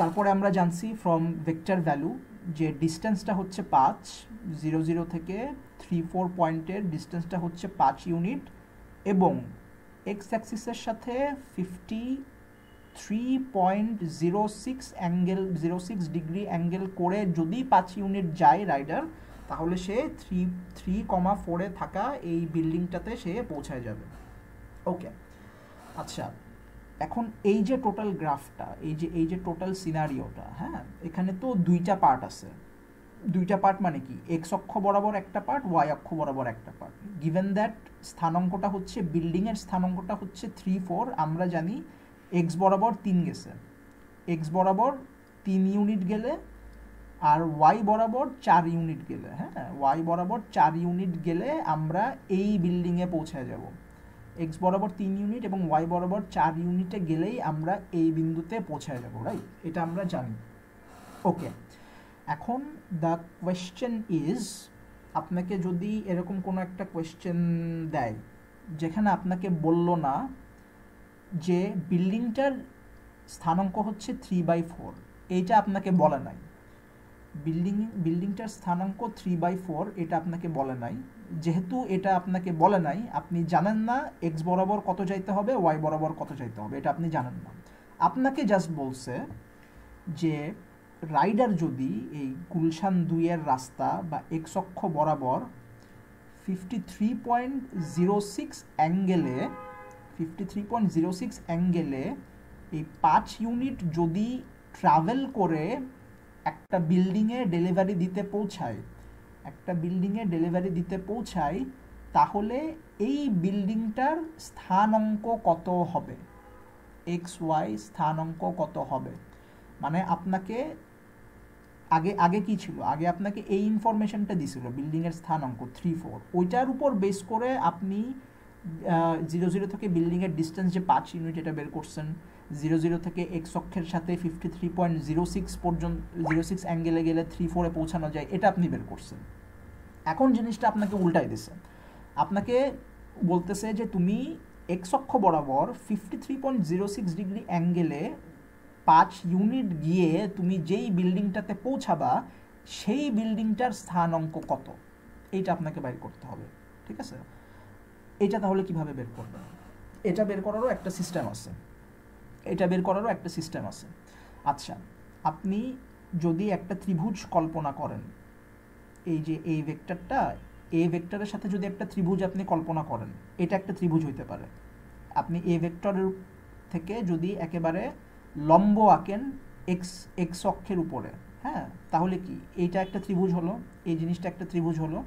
Speaker 1: তারপরে আমরা জানছি ফ্রম ভেক্টর ভ্যালু যে ডিস্টেন্সটা হচ্ছে 5, 0 থেকে 3-4 পয়েন্টের ডিস্টেন্সটা হচ্ছে 5 ইউনিট, এবং এক্স অ্যাক্সিসের সাথে 53.06 ডিগ্রি অ্যাঙ্গেল করে যদি 5 ইউনিট যায় রাইডার, তাহলে সে 3.4-এ থাকা এই বিল্ডিংটাতে সে পৌঁছায় যাবে। ওকে, আচ্ছা, এখন এই যে টোটাল গ্রাফটা, এই যে টোটাল সিনারিওটা, হ্যাঁ, এখানে তো দুইটা পার্ট আছে। দুইটা পার্ট মানে কি, এক্স অক্ষ বরাবর একটা পার্ট, ওয়াই অক্ষ বরাবর একটা পার্ট। গিভেন দ্যাট স্থানাঙ্কটা হচ্ছে, বিল্ডিংয়ের স্থানাঙ্কটা হচ্ছে 3-4, আমরা জানি এক্স বরাবর 3 গেছে, এক্স বরাবর 3 ইউনিট গেলে আর ওয়াই বরাবর 4 ইউনিট গেলে, হ্যাঁ, ওয়াই বরাবর 4 ইউনিট গেলে আমরা এই বিল্ডিংয়ে পৌঁছায় যাব। এক্স বরাবর 3 ইউনিট এবং ওয়াই বরাবর 4 ইউনিটে গেলেই আমরা এই বিন্দুতে পৌঁছায় যাব, রাইট? এটা আমরা জানি। ওকে, এখন দ্য কোয়েশ্চেন ইজ, আপনাকে যদি এরকম কোনো একটা কোয়েশ্চেন দেয় যেখানে আপনাকে বলল না যে বিল্ডিংটার স্থানাঙ্ক হচ্ছে 3/4, এইটা আপনাকে বলে নাই, বিল্ডিংটার স্থানাঙ্ক 3/4 এটা আপনাকে বলে নাই। যেহেতু এটা আপনাকে বলে নাই, আপনি জানেন না এক্স বরাবর কত যাইতে হবে, ওয়াই বরাবর কত যাইতে হবে, এটা আপনি জানেন না। আপনাকে জাস্ট বলছে যে রাইডার যদি এই গুলশান 2-এর রাস্তা বা এক্স অক্ষ বরাবর 53.06 অ্যাঙ্গেলে এই 5 ইউনিট যদি ট্রাভেল করে একটা বিল্ডিংয়ে ডেলিভারি দিতে পৌঁছায়, তাহলে এই বিল্ডিংটার স্থানাঙ্ক কত হবে, এক্স ওয়াই স্থানাঙ্ক কত হবে। মানে আপনাকে আগে কি ছিল, আগে আপনাকে এই ইনফরমেশনটা দিছিল বিল্ডিংয়ের স্থানাঙ্ক 3-4, ওইটার উপর বেস করে আপনি 0 থেকে বিল্ডিংয়ের ডিস্টেন্স যে 5 ইউনিট এটা বের করছেন, 0 থেকে এক্স অক্ষের সাথে 53.06 পর্যন্ত 06 অ্যাঙ্গেলে গেলে 3-4-এ পৌঁছানো যায়, এটা আপনি বের করছেন। এখন জিনিসটা আপনাকে উল্টাই দিছে, আপনাকে বলতেছে যে তুমি এক্স অক্ষ বরাবর 53.06 ডিগ্রি অ্যাঙ্গেলে 5 ইউনিট গিয়ে তুমি যেই বিল্ডিংটাতে পৌঁছাবা সেই বিল্ডিংটার স্থানাঙ্ক কত, এইটা আপনাকে বের করতে হবে, ঠিক আছে? এটা তাহলে কিভাবে বের করবেন? এটা বের করারও একটা সিস্টেম আছে। আচ্ছা, আপনি যদি একটা ত্রিভুজ কল্পনা করেন, এই যে এই ভেক্টরটা, এই ভেক্টরের সাথে যদি একটা ত্রিভুজ আপনি কল্পনা করেন, এটা একটা ত্রিভুজ হইতে পারে। আপনি এই ভেক্টরের থেকে যদি একেবারে লম্ব আঁকেন এক্স অক্ষের উপরে, হ্যাঁ, তাহলে কি এইটা একটা ত্রিভুজ হলো, এই জিনিসটা একটা ত্রিভুজ হলো,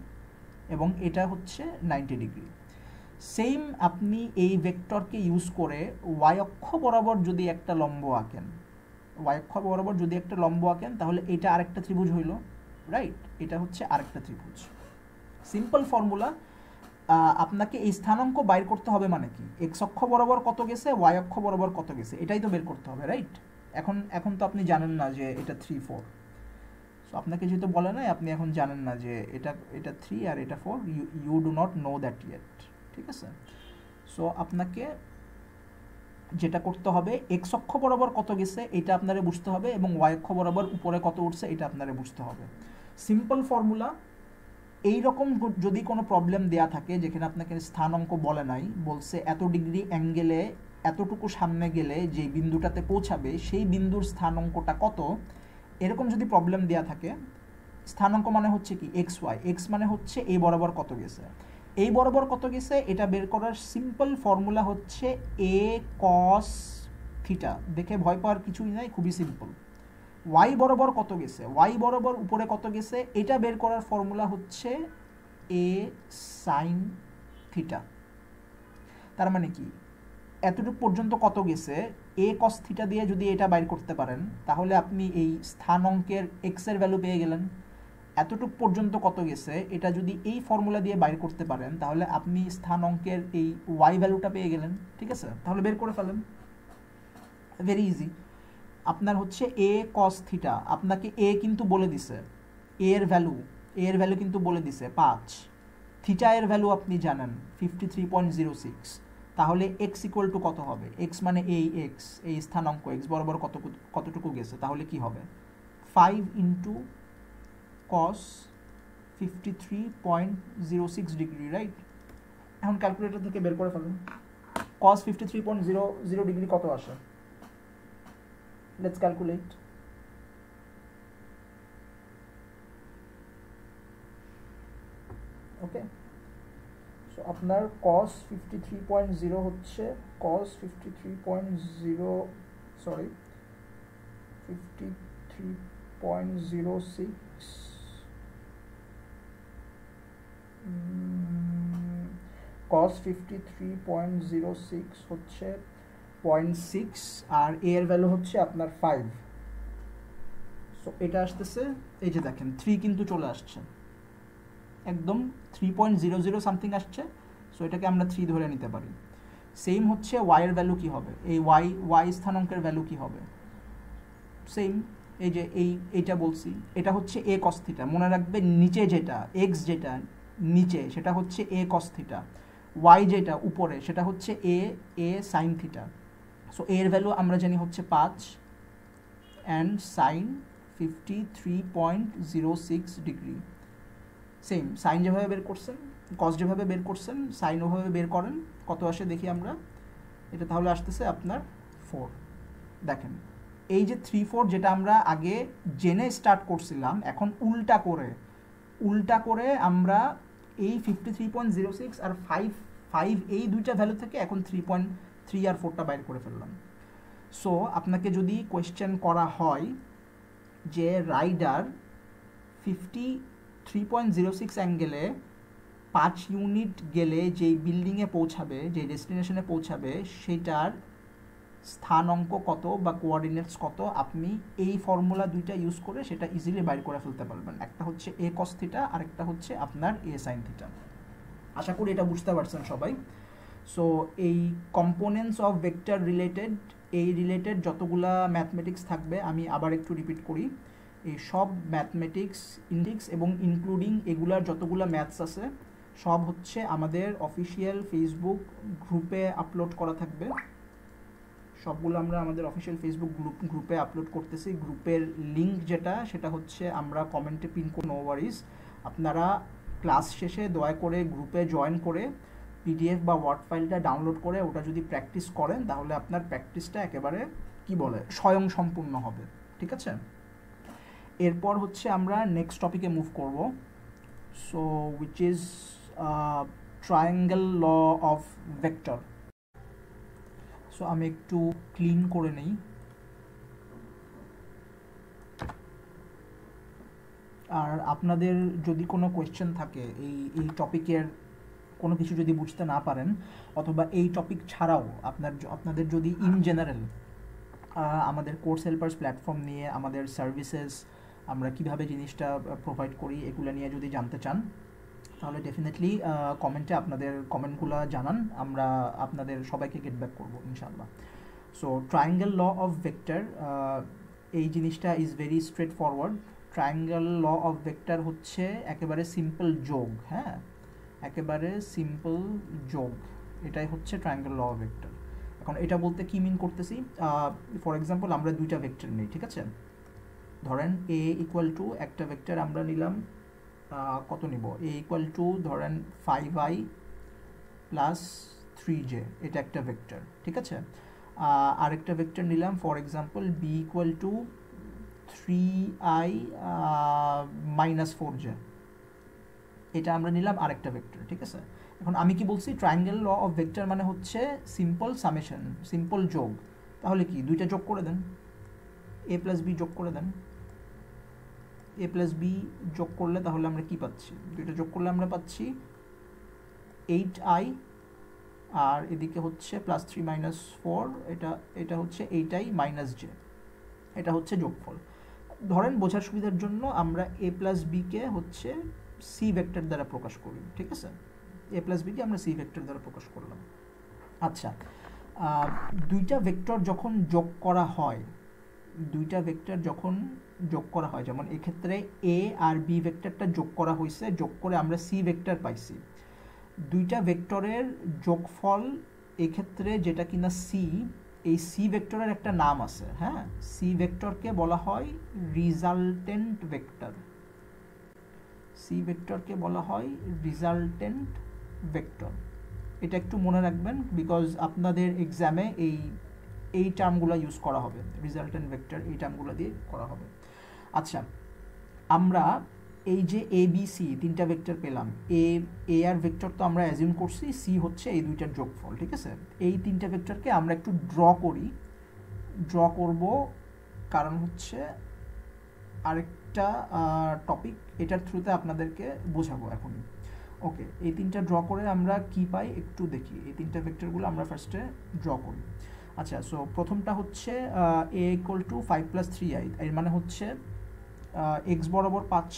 Speaker 1: এবং এটা হচ্ছে 90 ডিগ্রি। সেম আপনি এই ভেক্টরকে ইউজ করে ওয়াই অক্ষ বরাবর যদি একটা লম্ব আঁকেন, ওয়াই অক্ষ বরাবর যদি একটা লম্ব আঁকেন, তাহলে এটা আরেকটা ত্রিভুজ হইল, রাইট? এটা হচ্ছে আরেকটা ত্রিভুজ। Simple formula. আপনাকে এই স্থানাঙ্ক বাইর করতে হবে, মানে কি, এক্স অক্ষ বরাবর কত গেছে, ওয়াই অক্ষ বরাবর কত গেছে, এটাই তো বের করতে হবে, রাইট? এখন তো আপনি জানেন না যে এটা 3 4। সো আপনাকে যেহেতু বলে নাই, আপনি এখন জানেন না যে এটা 3 আর এটা 4, you do not know that yet, ঠিক আছে? সো আপনাকে যেটা করতে হবে, এক্স অক্ষ বরাবর কত গেছে এটা আপনারে বুঝতে হবে, এবং ওয়াই অক্ষ বরাবর উপরে কত উঠছে এটা আপনারে বুঝতে হবে। Simple formula. এই রকম যদি কোনো প্রবলেম দেয়া থাকে যেখানে আপনাকে স্থানাঙ্ক বলে নাই, বলছে এত ডিগ্রি অ্যাঙ্গেলে এতটুকু সামনে গেলে যে বিন্দুটাতে পৌঁছাবে সেই বিন্দুর স্থানাঙ্কটা কত, এরকম যদি প্রবলেম দেয়া থাকে, স্থানাঙ্ক মানে হচ্ছে কি এক্স ওয়াই, এক্স মানে হচ্ছে এই বরাবর কত গেছে, এই বরাবর কত গেছে এটা বের করার সিম্পল ফর্মুলা হচ্ছে এ কস থিটা। দেখে ভয় পাওয়ার কিছুই নাই, খুবই সিম্পল। ওয়াই বরাবর কত গেছে, ওয়াই বরাবর উপরে কত গেছে, এটা বের করার ফর্মুলা হচ্ছে এ সাইন থিটা। তার মানে কি, এতটুকু পর্যন্ত কত গেছে, এ কস থিটা দিয়ে যদি এটা বাইর করতে পারেন, তাহলে আপনি এই স্থানাঙ্কের এক্স এর ভ্যালু পেয়ে গেলেন। এতটুকু পর্যন্ত কত গেছে এটা যদি এই ফর্মুলা দিয়ে বাইর করতে পারেন, তাহলে আপনি স্থানাঙ্কের এই ওয়াই ভ্যালুটা পেয়ে গেলেন, ঠিক আছে? তাহলে বের করে ফেলেন, ভেরি ইজি। আপনার হচ্ছে এ কস থিটা, আপনাকে এ কিন্তু বলে দিছে, এর ভ্যালু কিন্তু বলে দিছে 5, থিটা এর ভ্যালু আপনি জানেন 53.06। তাহলে এক্স ইকুয়াল টু কত হবে, এক্স মানে এই স্থানাঙ্ক এক্স বরাবর কতটুকু গেছে, তাহলে কি হবে 5 ইন্টু কস 53.06 ডিগ্রি, রাইট? এখন ক্যালকুলেটর থেকে বের করে ফেলুন কস 53.00 ডিগ্রি কত আসে। Let's calculate. Okay. So আপনার cos 53.0 হচ্ছে cos 53.0 sorry 53.06 cos 53.06 হচ্ছে 0.6 আর a এর ভ্যালু হচ্ছে আপনার 5। সো এটা আসতেছে, এই যে দেখেন 3 কিন্তু চলে আসছে, একদম 3.00 সামথিং আসছে। সো এটাকে আমরা 3 ধরে নিতে পারি। সেম হচ্ছে y এর ভ্যালু কি হবে, এই y স্থানাঙ্কের ভ্যালু কি হবে, সেম এই যে এইটা বলছি, এটা হচ্ছে a cos থিটা। মনে রাখবে নিচে যেটা x যেটা নিচে সেটা হচ্ছে a cos থিটা, y যেটা উপরে সেটা হচ্ছে a sin থিটা। সো এর ভ্যালু আমরা জানি হচ্ছে 5 and sine 53.06 degree. Same sine যেভাবে বের করছেন, কস যেভাবে বের করছেন, সাইন ওভাবে বের করেন, কত আসে দেখি আমরা। এটা তাহলে আসতেছে আপনার 4। দেখেন এই যে 3 4 যেটা আমরা আগে জেনে স্টার্ট করছিলাম, এখন উল্টা করে আমরা এই 53.06 আর 5 এই দুইটা ভ্যালু থেকে এখন 3.3 আর 4টা বাইর করে ফেললাম। সো আপনাকে যদি কোয়েশ্চেন করা হয় যে রাইডার 53.06 অ্যাঙ্গেলে 5 ইউনিট গেলে যেই বিল্ডিংয়ে পৌঁছাবে, যে ডেস্টিনেশনে পৌঁছাবে, সেটার স্থানাঙ্ক কত বা কোঅর্ডিনেটস কত, আপনি এই ফর্মুলা দুইটা ইউজ করে সেটা ইজিলি বাইর করে ফেলতে পারবেন। একটা হচ্ছে a cos থিটা আর একটা হচ্ছে আপনার a sin থিটা। আশা করি এটা বুঝতে পারছেন সবাই। সো এই কম্পোনেন্টস অফ ভেক্টর রিলেটেড যতগুলা ম্যাথমেটিক্স থাকবে, আমি আবার একটু রিপিট করি, এই সব ম্যাথমেটিক্স ইন্ডিক্স এবং ইনক্লুডিং এগুলার যতগুলো ম্যাথস আছে সব হচ্ছে আমাদের অফিসিয়াল ফেসবুক গ্রুপে আপলোড করা থাকবে। সবগুলো আমরা আমাদের অফিসিয়াল ফেসবুক গ্রুপে আপলোড করতেছি। গ্রুপের লিঙ্ক সেটা হচ্ছে আমরা কমেন্টে পিন করে, নো ওয়ারিজ। আপনারা ক্লাস শেষে দয়া করে গ্রুপে জয়েন করে পিডিএফ বা ওয়ার্ড ফাইলটা ডাউনলোড করে ওটা যদি প্র্যাকটিস করেন, তাহলে আপনার প্র্যাকটিসটা একেবারে স্বয়ংসম্পূর্ণ হবে, ঠিক আছে? এরপর হচ্ছে আমরা নেক্সট টপিকে মুভ করব। So which is triangle law of vector. So আমি একটু ক্লিন করে নেই। আর আপনাদের যদি কোনো কোয়েশ্চেন থাকে এই টপিকের কোনো কিছু যদি বুঝতে না পারেন, অথবা এই টপিক ছাড়াও আপনাদের যদি ইন জেনারেল আমাদের কোর্স হেল্পার্স প্ল্যাটফর্ম নিয়ে, আমাদের সার্ভিসেস আমরা কিভাবে জিনিসটা প্রোভাইড করি, এগুলো নিয়ে যদি জানতে চান, তাহলে ডেফিনেটলি কমেন্টে আপনাদের কমেন্টগুলো জানান, আমরা আপনাদের সবাইকে গেট ব্যাক করবো ইনশাআল্লাহ। So triangle law of vector, এই জিনিসটা is very straightforward. Triangle law of vector হচ্ছে একেবারে সিম্পল যোগ, হ্যাঁ, একেবারে সিম্পল যোগ, এটাই হচ্ছে ট্রায়াঙ্গেল ল অফ ভেক্টর। এখন এটা বলতে কি মিন করতেছি, ফর এক্সাম্পল আমরা দুইটা ভেক্টর নিই, ঠিক আছে? ধরেন এ ইকুয়াল টু একটা ভেক্টর আমরা নিলাম, কত নিব, এ ইকুয়াল টু ধরেন 5i প্লাস 3j, এটা একটা ভেক্টর, ঠিক আছে? আরেকটা ভেক্টর নিলাম for example B equal to 3i minus 4j, এটা আমরা নিলাম আরেকটা ভেক্টর, ঠিক আছে? এখন আমি কি বলছি, ট্রায়াঙ্গেল ল অফ ভেক্টর মানে হচ্ছে সিম্পল সামেশন, সিম্পল যোগ। তাহলে কি দুইটা যোগ করে দেন, এ প্লাস বি যোগ করে দেন, এ প্লাস বি যোগ করলে তাহলে আমরা কি পাচ্ছি, দুইটা যোগ করলে আমরা পাচ্ছি 8i, আর এদিকে হচ্ছে প্লাস 3 মাইনাস 4, এটা হচ্ছে 8i মাইনাস j, এটা হচ্ছে যোগফল। ধরেন বোঝার সুবিধার জন্য আমরা এ প্লাস বিকে হচ্ছে সি ভেক্টর দ্বারা প্রকাশ করি, ঠিক আছে? এ প্লাস বিকে আমরা সি ভেক্টর দ্বারা প্রকাশ করলাম। আচ্ছা, দুইটা ভেক্টর যখন যোগ করা হয়, যেমন এক্ষেত্রে এ আর বি ভেক্টরটা যোগ করা হয়েছে, যোগ করে আমরা সি ভেক্টর পাইছি। দুইটা ভেক্টরের যোগফল এক্ষেত্রে যেটা কিনা সি, এই সি ভেক্টরের একটা নাম আছে, হ্যাঁ, সি ভেক্টরকে বলা হয় রিজাল্টেন্ট ভেক্টর। সি ভেক্টরকে বলা হয় রিজাল্টেন্ট ভেক্টর। এটা একটু মনে রাখবেন, বিকজ আপনাদের এক্সামে এই টার্মগুলো ইউজ করা হবে, রিজাল্টেন্ট ভেক্টর এই টার্মগুলো দিয়ে করা হবে। আচ্ছা, আমরা এই যে এ বি সি তিনটা ভেক্টর পেলাম, এ আর ভেক্টর তো আমরা অ্যাজিউম করছি সি হচ্ছে এই দুইটার যোগফল, ঠিক আছে? এই তিনটা ভেক্টরকে আমরা একটু ড্র করব, কারণ হচ্ছে আরেকটা টপিক এটার থ্রুতে আপনাদেরকে বোঝাবো এখনই। ওকে, এই তিনটা ড্র করে আমরা কি পাই একটু দেখি, এই তিনটা ভেক্টরগুলো আমরা ফার্স্টে ড্র করি। আচ্ছা, সো প্রথমটা হচ্ছে এ ইকুয়াল টু 5 প্লাস 3i, এর মানে হচ্ছে এক্স বরাবর 5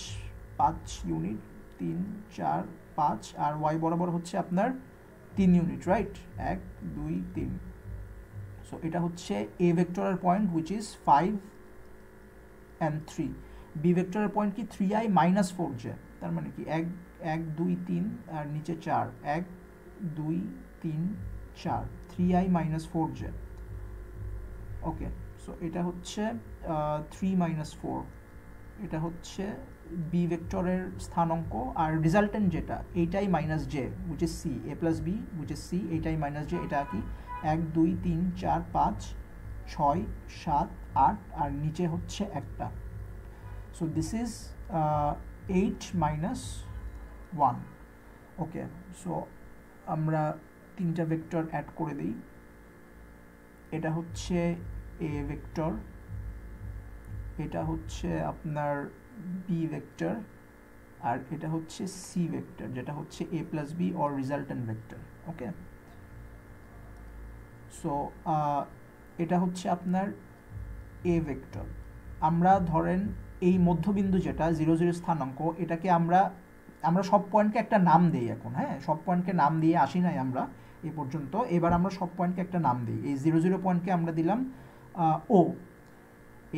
Speaker 1: ইউনিট, 3 4 5, আর ওয়াই বরাবর হচ্ছে আপনার 3 ইউনিট, রাইট? 1 2 3। সো এটা হচ্ছে এ ভেক্টরের point which is 5 and 3, B ভেক্টরের পয়েন্ট কি 3i মাইনাস 4j, তার মানে কি 1 2 3 আর নিচে 4, 1 2 3 4, 3i মাইনাস 4j। ওকে, সো এটা হচ্ছে 3 মাইনাস 4, এটা হচ্ছে বি ভেক্টরের স্থানাঙ্ক, আর রিজাল্টেন্ট যেটা এইটাই minus J which is C, A plus B which is C, এইটাই মাইনাস জে, এটা কি 1 2 3 4 5 6 7 8, আর নিচে হচ্ছে একটা। So this is 8 minus 1। Okay, so আমরা তিনটা ভেক্টর অ্যাড করে দিই। এটা হচ্ছে এ ভেক্টর, এটা হচ্ছে আপনার বি ভেক্টর, আর এটা হচ্ছে সি ভেক্টর যেটা হচ্ছে A plus B or resultant vector. Okay, so এটা হচ্ছে আপনার এ ভেক্টর। আমরা ধরেন এই মধ্যবিন্দু যেটা 0 0 স্থানাঙ্ক, এটাকে আমরা সব পয়েন্টকে একটা নাম দিই এখন, হ্যাঁ, সব পয়েন্টকে নাম দিয়ে আসি নাই আমরা এ পর্যন্ত, এবার আমরা সব পয়েন্টকে একটা নাম দিই। এই 0 0 পয়েন্টকে আমরা দিলাম ও,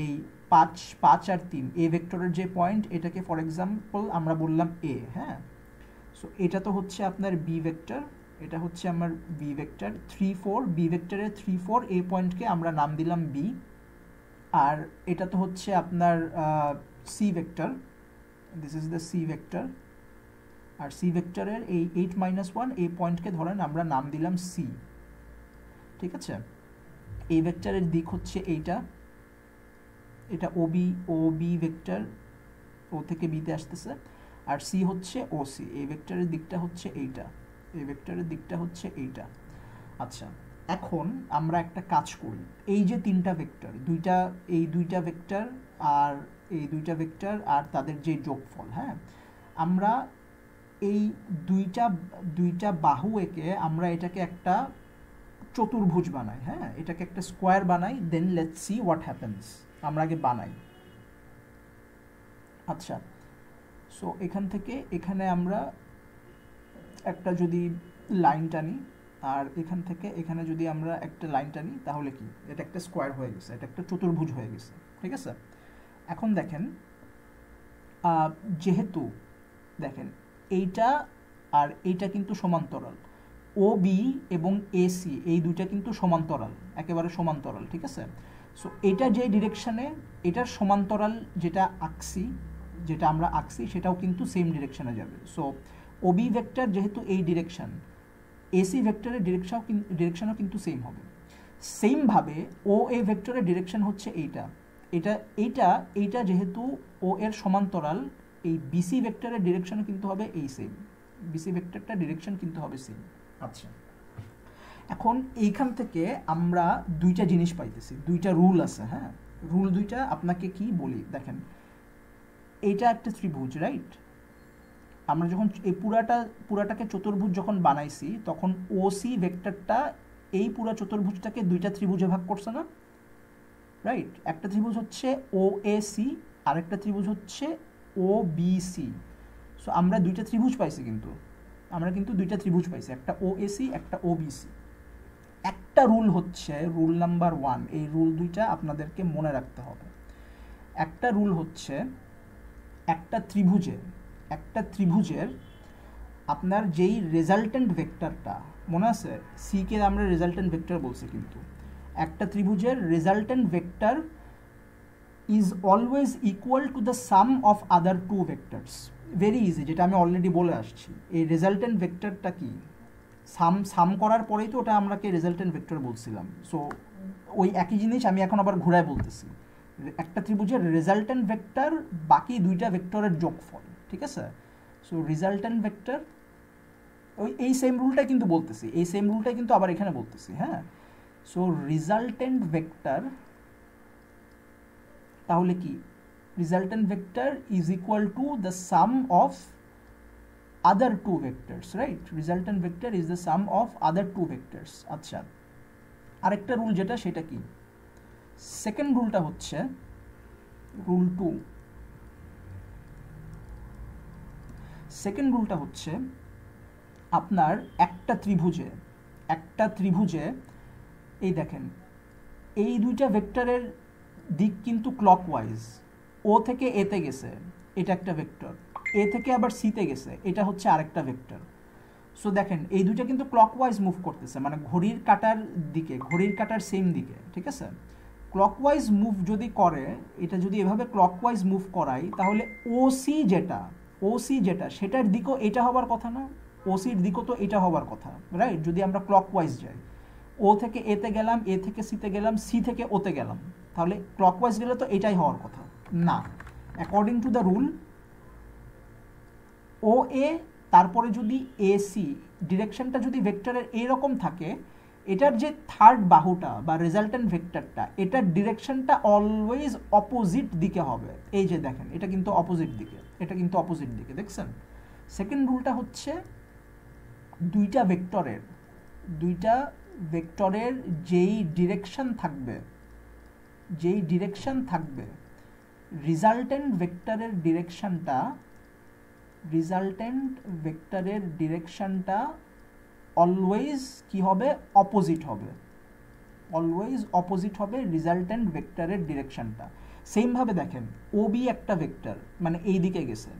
Speaker 1: এই 5 আর 3 এ ভেক্টরের যে পয়েন্ট, এটাকে ফর এক্সাম্পল আমরা বললাম এ, হ্যাঁ। সো এটা তো হচ্ছে আপনার বি ভেক্টর, এটা হচ্ছে আমার বি ভেক্টর। 3 4 বি ভেক্টরের 3 4 এ পয়েন্টকে আমরা নাম দিলাম বি, আর এটা তো হচ্ছে আপনার C vector, this is the C vector, আর সি ভেক্টরের এই 8 মাইনাস 1 এই পয়েন্টকে ধরেন আমরা নাম দিলাম সি, ঠিক আছে? এই ভেক্টরের দিক হচ্ছে এইটা, এটা ও বি ভেক্টর, ও থেকে বিতে আসতেছে, আর সি হচ্ছে ও সি, এই ভেক্টরের দিকটা হচ্ছে এইটা, এই ভেক্টরের দিকটা হচ্ছে এইটা। আচ্ছা, এখন আমরা একটা কাজ করি, এই যে তিনটা ভেক্টর, এই দুইটা ভেক্টর আর এই দুইটা ভেক্টর আর তাদের যে যোগফল, হ্যাঁ, আমরা এই দুইটা দুইটা বাহু এঁকে আমরা এটাকে একটা চতুর্ভুজ বানাই, হ্যাঁ, এটাকে একটা স্কোয়ার বানাই, then let's see what happens. আমরা আগে বানাই। আচ্ছা, সো এখান থেকে এখানে আমরা একটা যদি লাইন টানি, আর এখান থেকে এখানে যদি আমরা একটা লাইন টানি, তাহলে কি এটা একটা স্কোয়ার হয়ে গেছে, এটা একটা চতুর্ভুজ হয়ে গেছে, ঠিক আছে। এখন দেখেন, যেহেতু দেখেন এইটা আর এইটা কিন্তু সমান্তরাল, ও বি এবং এসি এই দুইটা কিন্তু সমান্তরাল, একেবারে সমান্তরাল, ঠিক আছে। সো এটা যে ডিরেকশানে, এটার সমান্তরাল যেটা আমরা আঁকছি সেটাও কিন্তু সেম ডিরেকশানে যাবে। সো ওবি ভেক্টর যেহেতু এই ডিরেকশান, এসি ভেক্টরের ডিরেকশানও কিন্তু সেম হবে। সেমভাবে ও এ ভেক্টরের ডিরেকশান হচ্ছে এইটা, এইটা যেহেতু ও এর সমান্তরাল, এই বিসি ভেক্টরের ডিরেকশানও কিন্তু হবে এই সেম, বিসি ভেক্টরটা ডিরেকশন কিন্তু হবে সেম। আচ্ছা, এখন এইখান থেকে আমরা দুইটা জিনিস পাইতেছি, দুইটা রুল আছে, হ্যাঁ। রুল দুইটা আপনাকে কি বলি, দেখেন এইটা একটা ত্রিভুজ, রাইট। আমরা যখন এই পুরাটাকে চতুর্ভুজ যখন বানাইছি, তখন ওসি ভেক্টরটা এই পুরা চতুর্ভুজটাকে দুইটা ত্রিভুজে ভাগ করছে না, রাইট। একটা ত্রিভুজ হচ্ছে ও এ সি, আরেকটা ত্রিভুজ হচ্ছে ও বি সি। সো আমরা দুইটা ত্রিভুজ পাইছি, আমরা কিন্তু দুইটা ত্রিভুজ পাইছি, একটা ও এ সি, একটা ও বি সি। একটা রুল হচ্ছে রুল নাম্বার 1, এই রুল দুইটা আপনাদেরকে মনে রাখতে হবে। একটা রুল হচ্ছে একটা ত্রিভুজের আপনার যেই রেজাল্টেন্ট ভেক্টরটা, মনে আছে সি কে আমরা রেজাল্টেন্ট ভেক্টর বলছি, কিন্তু একটা ত্রিভুজের resultant vector is always equal to the sum of other two vectors. Very easy, যেটা আমি অলরেডি বলে আসছি। এই রেজাল্টেন্ট ভেক্টরটা কি, সাম করার পরেই তো ওটা আমরাকে রেজাল্টেন্ট ভেক্টর বলছিলাম। সো ওই একই জিনিস আমি এখন আবার ঘুরায় বলতেছি, একটা ত্রিভুজের রেজাল্টেন্ট ভেক্টর বাকি দুইটা ভেক্টরের যোগফল, ঠিক আছে। সো রেজাল্টেন্ট ভেক্টর এই সেম রুলটাই কিন্তু বলতেছি, এই সেম রুলটাই কিন্তু আবার এখানে বলতেছি, হ্যাঁ। সো রেজাল্টেন্ট ভেক্টর তাহলে কি, resultant vector is equal to the sum of other two vectors, right? Resultant vector is the sum of other two vectors. আচ্ছা, আরেকটা রুল যেটা, সেটা কি, সেকেন্ড রুলটা হচ্ছে রুল 2। সেকেন্ড রুলটা হচ্ছে আপনার একটা ত্রিভুজে এই দেখেন এই দুইটা ভেক্টরের দিক কিন্তু ক্লকওয়াইজ, ও থেকে এতে গেছে, এটা একটা ভেক্টর, এ থেকে আবার সিতে গেছে, এটা হচ্ছে আরেকটা ভেক্টর। সো দেখেন এই দুইটা কিন্তু ক্লকওয়াইজ মুভ করতেছে, মানে ঘড়ির কাঁটার সেম দিকে, ঠিক আছে। ক্লকওয়াইজ মুভ যদি করে, এটা যদি এভাবে ক্লকওয়াইজ মুভ করাই, তাহলে ওসি যেটা সেটার দিকও এটা হবার কথা না, ওসির দিকও তো এটা হবার কথা, রাইট। যদি আমরা ক্লকওয়াইজ যাই, ও থেকে এতে গেলাম, এ থেকে সিতে গেলাম, সি থেকে ওতে গেলাম, তাহলে ক্লকওয়াইজ গেলে তো এটাই হওয়ার কথা না। অ্যাকর্ডিং টু দ্য রুল, ও এ তারপরে যদি এসি ডিরেকশনটা যদি ভেক্টরের এইরকম থাকে, এটার যে থার্ড বাহুটা বা রেজাল্টেন্ট ভেক্টরটা, এটার ডিরেকশনটা অলওয়েজ অপোজিট দিকে হবে। এই যে দেখেন, এটা কিন্তু অপোজিট দিকে, দেখছেন। সেকেন্ড রুলটা হচ্ছে দুইটা ভেক্টরের যেই ডিরেকশন থাকবে, রেজাল্টেন্ট ভেক্টরের ডিরেকশনটা অলওয়েজ কি হবে, অপোজিট হবে রেজাল্টেন্ট ভেক্টরের ডিরেকশনটা। সেমভাবে দেখেন ওবি একটা ভেক্টর, মানে এই দিকে গেছে,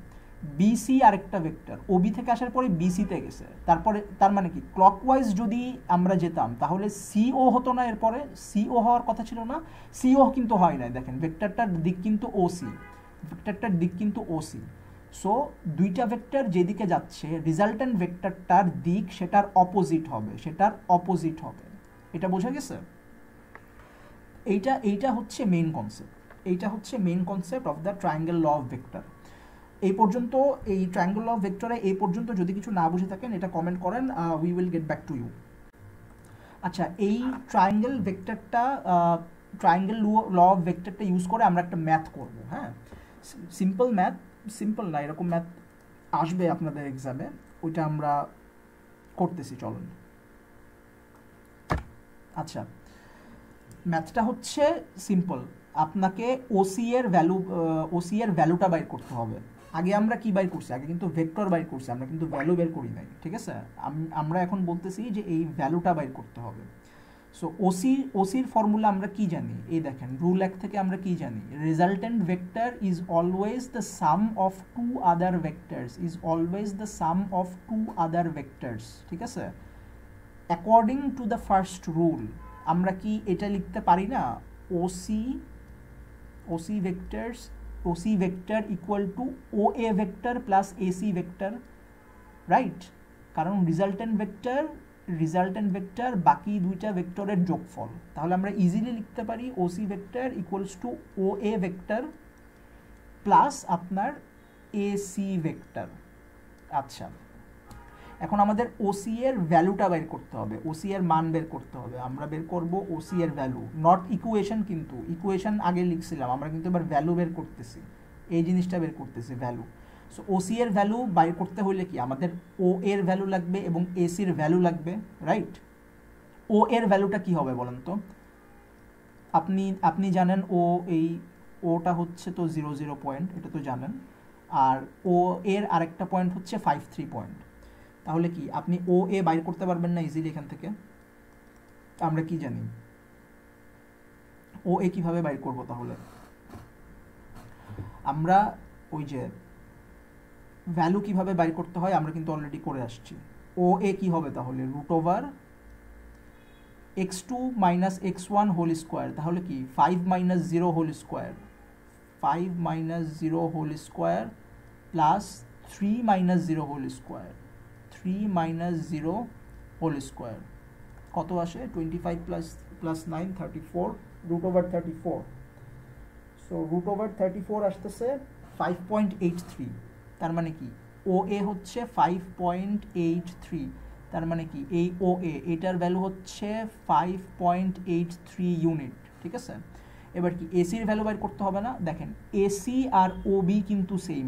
Speaker 1: বিসি আরেকটা ভেক্টর, ওবি থেকে আসার পরে বিসিতে গেছে, তারপরে তার মানে কি ক্লকওয়াইজ যদি আমরা যেতাম, তাহলে সিও হতো না, এরপরে সিও হওয়ার কথা ছিল না, সিও কিন্তু হয় না। দেখেন ভেক্টরটার দিক কিন্তু ওসি, সো দুইটা ভেক্টর যেদিকে যাচ্ছে, রেজাল্টেন্ট ভেক্টরটার দিক সেটার অপোজিট হবে। এটা বোঝা গেছে? এইটা হচ্ছে main concept of the triangle law of vector. এই পর্যন্ত এই ট্রায়াঙ্গেল ল অফ ভেক্টরে এই পর্যন্ত যদি কিছু না বুঝে থাকেন, এটা কমেন্ট করেন, we will get back to you. আচ্ছা, এই ট্রায়াঙ্গেল ল অফ ভেক্টরটা ইউজ করে আমরা একটা ম্যাথ করব, হ্যাঁ। সিম্পল না, এরকম ম্যাথ আসবে আপনাদের এক্সামে, ওইটা আমরা করতেছি, চলুন। আচ্ছা, ম্যাথটা হচ্ছে সিম্পল। আপনাকে ওসি এর ভ্যালুটা বাইর করতে হবে। আগে আমরা কি বাইর করছি? আগে কিন্তু ভেক্টর বাইর করছি, আমরা কিন্তু ভ্যালু বের করি নাই, ঠিক আছে? আমরা এখন বলতেছি যে এই ভ্যালুটা বাইর করতে হবে। সো ওসির ফর্মুলা আমরা কি জানি? এই দেখেন, রুল 1 থেকে আমরা কি জানি? Resultant vector is always the sum of two other vectors, ঠিক আছে? According to the first rule আমরা কি এটা লিখতে পারি না? OC vector equal to O A vector plus AC vector, right? কারণ রিজাল্টেন্ট ভেক্টর বাকি দুইটা ভেক্টরের যোগফল। তাহলে আমরা ইজিলি লিখতে পারি OC vector equals to O A vector plus আপনার এসি ভেক্টর। আচ্ছা, এখন আমাদের ওসি এর ভ্যালুটা বের করতে হবে, ওসি এর মান বের করতে হবে। আমরা বের করব ওসি এর ভ্যালু, নট ইকুয়েশন। কিন্তু ইকুয়েশন আগে লিখছিলাম, আমরা কিন্তু এবার ভ্যালু বের করতেছি, এই জিনিসটা বের করতেছি, ভ্যালু। সো ওসি এর ভ্যালু বাইর করতে হলে কি আমাদের ও এর ভ্যালু লাগবে এবং এসির ভ্যালু লাগবে, রাইট? ও এর ভ্যালুটা কি হবে বলেন তো? আপনি জানেন এই ওটা হচ্ছে তো 0 পয়েন্ট, এটা তো জানেন। আর ও এর আরেকটা পয়েন্ট হচ্ছে 53 পয়েন্ট। তাহলে কি আপনি ও এ বাইর করতে পারবেন না ইজিলি এখান থেকে? আমরা কি জানি ও এ কিভাবে বাইর করব? তাহলে আমরা ওই যে ভ্যালু কিভাবে বাইর করতে হয় আমরা কিন্তু অলরেডি করে আসছি। ও এ কি হবে তাহলে? √(x2 - x1) whole square. তাহলে কি 5 - 0 whole square, 5 - 0 whole square plus 3 - 0 whole square, 3 - 0 whole square কত আসে? 25 প্লাস 9 34, √34। সো √34 আসতেছে 5.83। তার মানে কি ও এ হচ্ছে 5.83। তার মানে কি এই ও এ এটার ভ্যালু হচ্ছে 5.83 ইউনিট, ঠিক আছে? এবার কি এসির ভ্যালু বাইর করতে হবে না? দেখেন এসি আর ও বি কিন্তু সেম।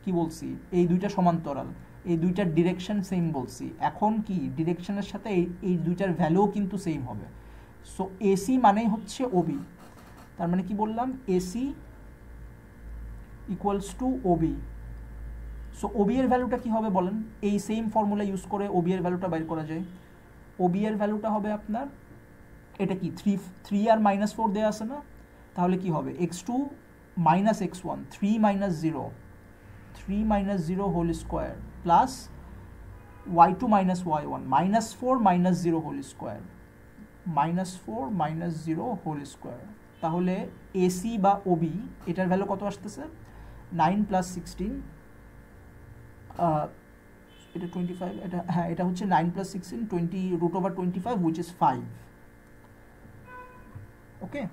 Speaker 1: কি বলছি? এই দুইটা সমান্তরাল, এই দুইটার ডিরেকশন সেম বলছি। এখন কি ডিরেকশনের সাথে এই দুইটার ভ্যালুও কিন্তু সেম হবে। সো এসি মানেই হচ্ছে ওবি। তার মানে কি বললাম? AC equals to OB. So OB এর ভ্যালুটা কি হবে বলেন? এই সেম ফর্মুলা ইউজ করে ওবি এর ভ্যালুটা বাইর করা যায়। ওবি এর ভ্যালুটা হবে আপনার, এটা কি 3 আর -4 দেওয়া আছে না? তাহলে কি হবে? x2 - x1, 3 - 0, 3 - 0 whole square plus y2 - y1, -4 - 0 whole square, -4 - 0 whole square. তাহলে এসি বা ওবি এটার ভ্যালু কত আসতেছে? 9 + 16, এটা 25, এটা হ্যাঁ এটা হচ্ছে 9 + 16, 20 √25 which is 5। ওকে,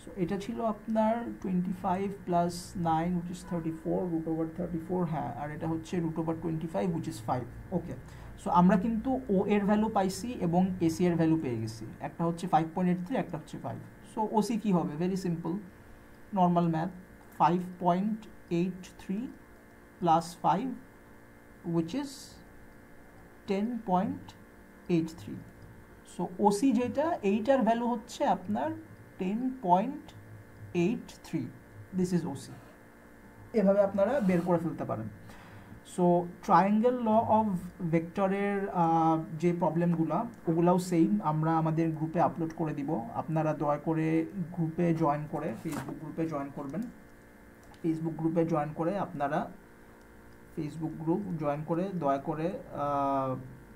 Speaker 1: সো এটা ছিল আপনার 25 + 9 which is 34, √34, হ্যাঁ, আর এটা হচ্ছে √25 which is 5। ওকে, সো আমরা কিন্তু ও এর ভ্যালু পাইছি এবং এসি এর ভ্যালু পেয়ে গেছি। একটা হচ্ছে 5.83, একটা হচ্ছে 5। সো ওসি কি হবে? Very simple, normal math. 5.83 plus 5 which is 10.83। So OC যেটা, এইটার ভ্যালু হচ্ছে আপনার 10.83। This is OC. এভাবে আপনারা বের করে ফেলতে পারেন। সো ট্রায়াঙ্গেল ল অফ ভেক্টরের যে প্রবলেমগুলো ওগুলাও সেম আমরা আমাদের গ্রুপে আপলোড করে দিব। আপনারা দয়া করে গ্রুপে জয়েন করে, ফেসবুক গ্রুপে জয়েন করবেন। ফেসবুক গ্রুপে জয়েন করে আপনারা দয়া করে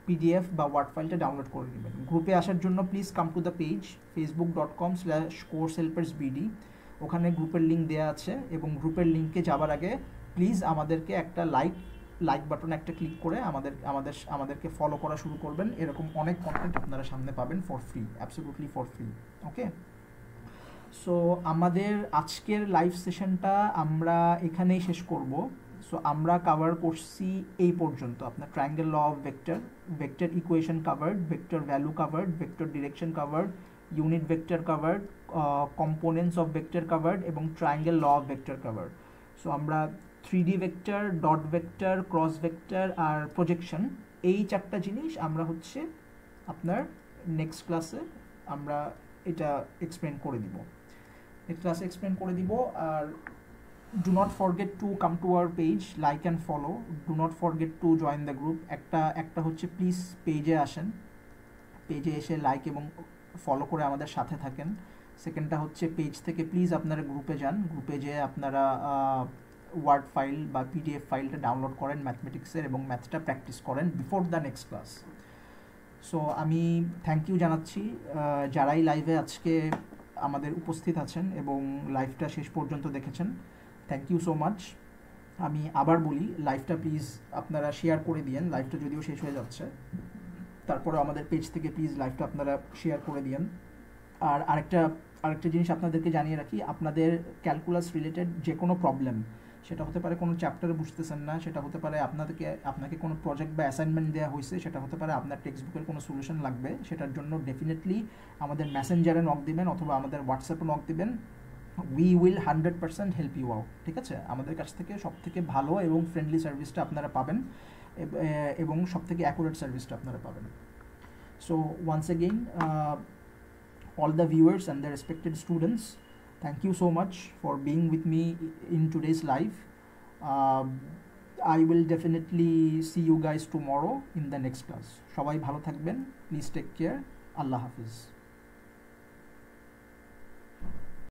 Speaker 1: পিডিএফ বা ওয়ার্ড ফাইলটা ডাউনলোড করে নেবেন। গ্রুপে আসার জন্য please come to the page facebook.com/coursehelpersbd। ওখানে গ্রুপের লিঙ্ক দেওয়া আছে এবং গ্রুপের লিঙ্কে যাবার আগে প্লিজ আমাদেরকে একটা লাইক বাটন একটা ক্লিক করে আমাদেরকে ফলো করা শুরু করবেন। এরকম অনেক কন্টেন্ট আপনারা সামনে পাবেন for free, absolutely for free. Okay, so আমাদের আজকের লাইভ সেশনটা আমরা এখানেই শেষ করব। সো আমরা কভার করছি এই পর্যন্ত। আপনার triangle law of vector equation covered, vector value covered, vector direction covered, unit vector covered, components of vector covered এবং triangle law of vector covered. So আমরা 3D vector, dot vector, cross vector আর প্রজেকশন, এই 4টা জিনিস আমরা হচ্ছে আপনার নেক্সট ক্লাসে আমরা এটা এক্সপ্লেন করে দিব, নেক্সট ক্লাসে এক্সপ্লেন করে দিব। আর do not forget to come to our page, like and follow, do not forget to join the group। একটা হচ্ছে প্লিজ পেজে আসেন, পেজে এসে লাইক এবং ফলো করে আমাদের সাথে থাকেন। সেকেন্ডটা হচ্ছে পেজ থেকে প্লিজ আপনারা গ্রুপে যান, গ্রুপে যেয়ে আপনারা ওয়ার্ড ফাইল বা পিডিএফ ফাইলটা ডাউনলোড করেন ম্যাথমেটিক্সের এবং ম্যাথটা প্র্যাকটিস করেন before the next class. So আমি থ্যাংক ইউ জানাচ্ছি যারাই লাইভে আজকে আমাদের উপস্থিত আছেন এবং লাইভটা শেষ পর্যন্ত দেখেছেন, থ্যাংক ইউ সো মাচ। আমি আবার বলি, লাইভটা প্লিজ আপনারা শেয়ার করে দিয়েন, লাইভটা যদিও শেষ হয়ে যাচ্ছে, তারপরে আমাদের পেজ থেকে প্লিজ লাইভটা আপনারা শেয়ার করে দিয়েন। আর আরেকটা জিনিস আপনাদেরকে জানিয়ে রাখি, আপনাদের ক্যালকুলাস রিলেটেড যে কোনো প্রবলেম, সেটা হতে পারে কোনো চ্যাপ্টারে বুঝতেছেন না, সেটা হতে পারে আপনাকে কোনো প্রজেক্ট বা অ্যাসাইনমেন্ট দেওয়া হয়েছে, সেটা হতে পারে আপনার টেক্সট বুকের কোনো সলিউশন লাগবে, সেটার জন্য ডেফিনেটলি আমাদের মেসেঞ্জারে নক দিবেন অথবা আমাদের হোয়াটসঅ্যাপে নক দিবেন। We will 100% help you out, ঠিক আছে? আমাদের কাছ থেকে সবথেকে ভালো এবং ফ্রেন্ডলি সার্ভিসটা আপনারা পাবেন এবং সবথেকে অ্যাকুরেট সার্ভিসটা আপনারা পাবেন। So once again all the viewers and the respected students, thank you so much for being with me in today's live. I will definitely see you guys tomorrow in the next class. সবাই ভালো থাকবেন, please take care, Allah Hafiz.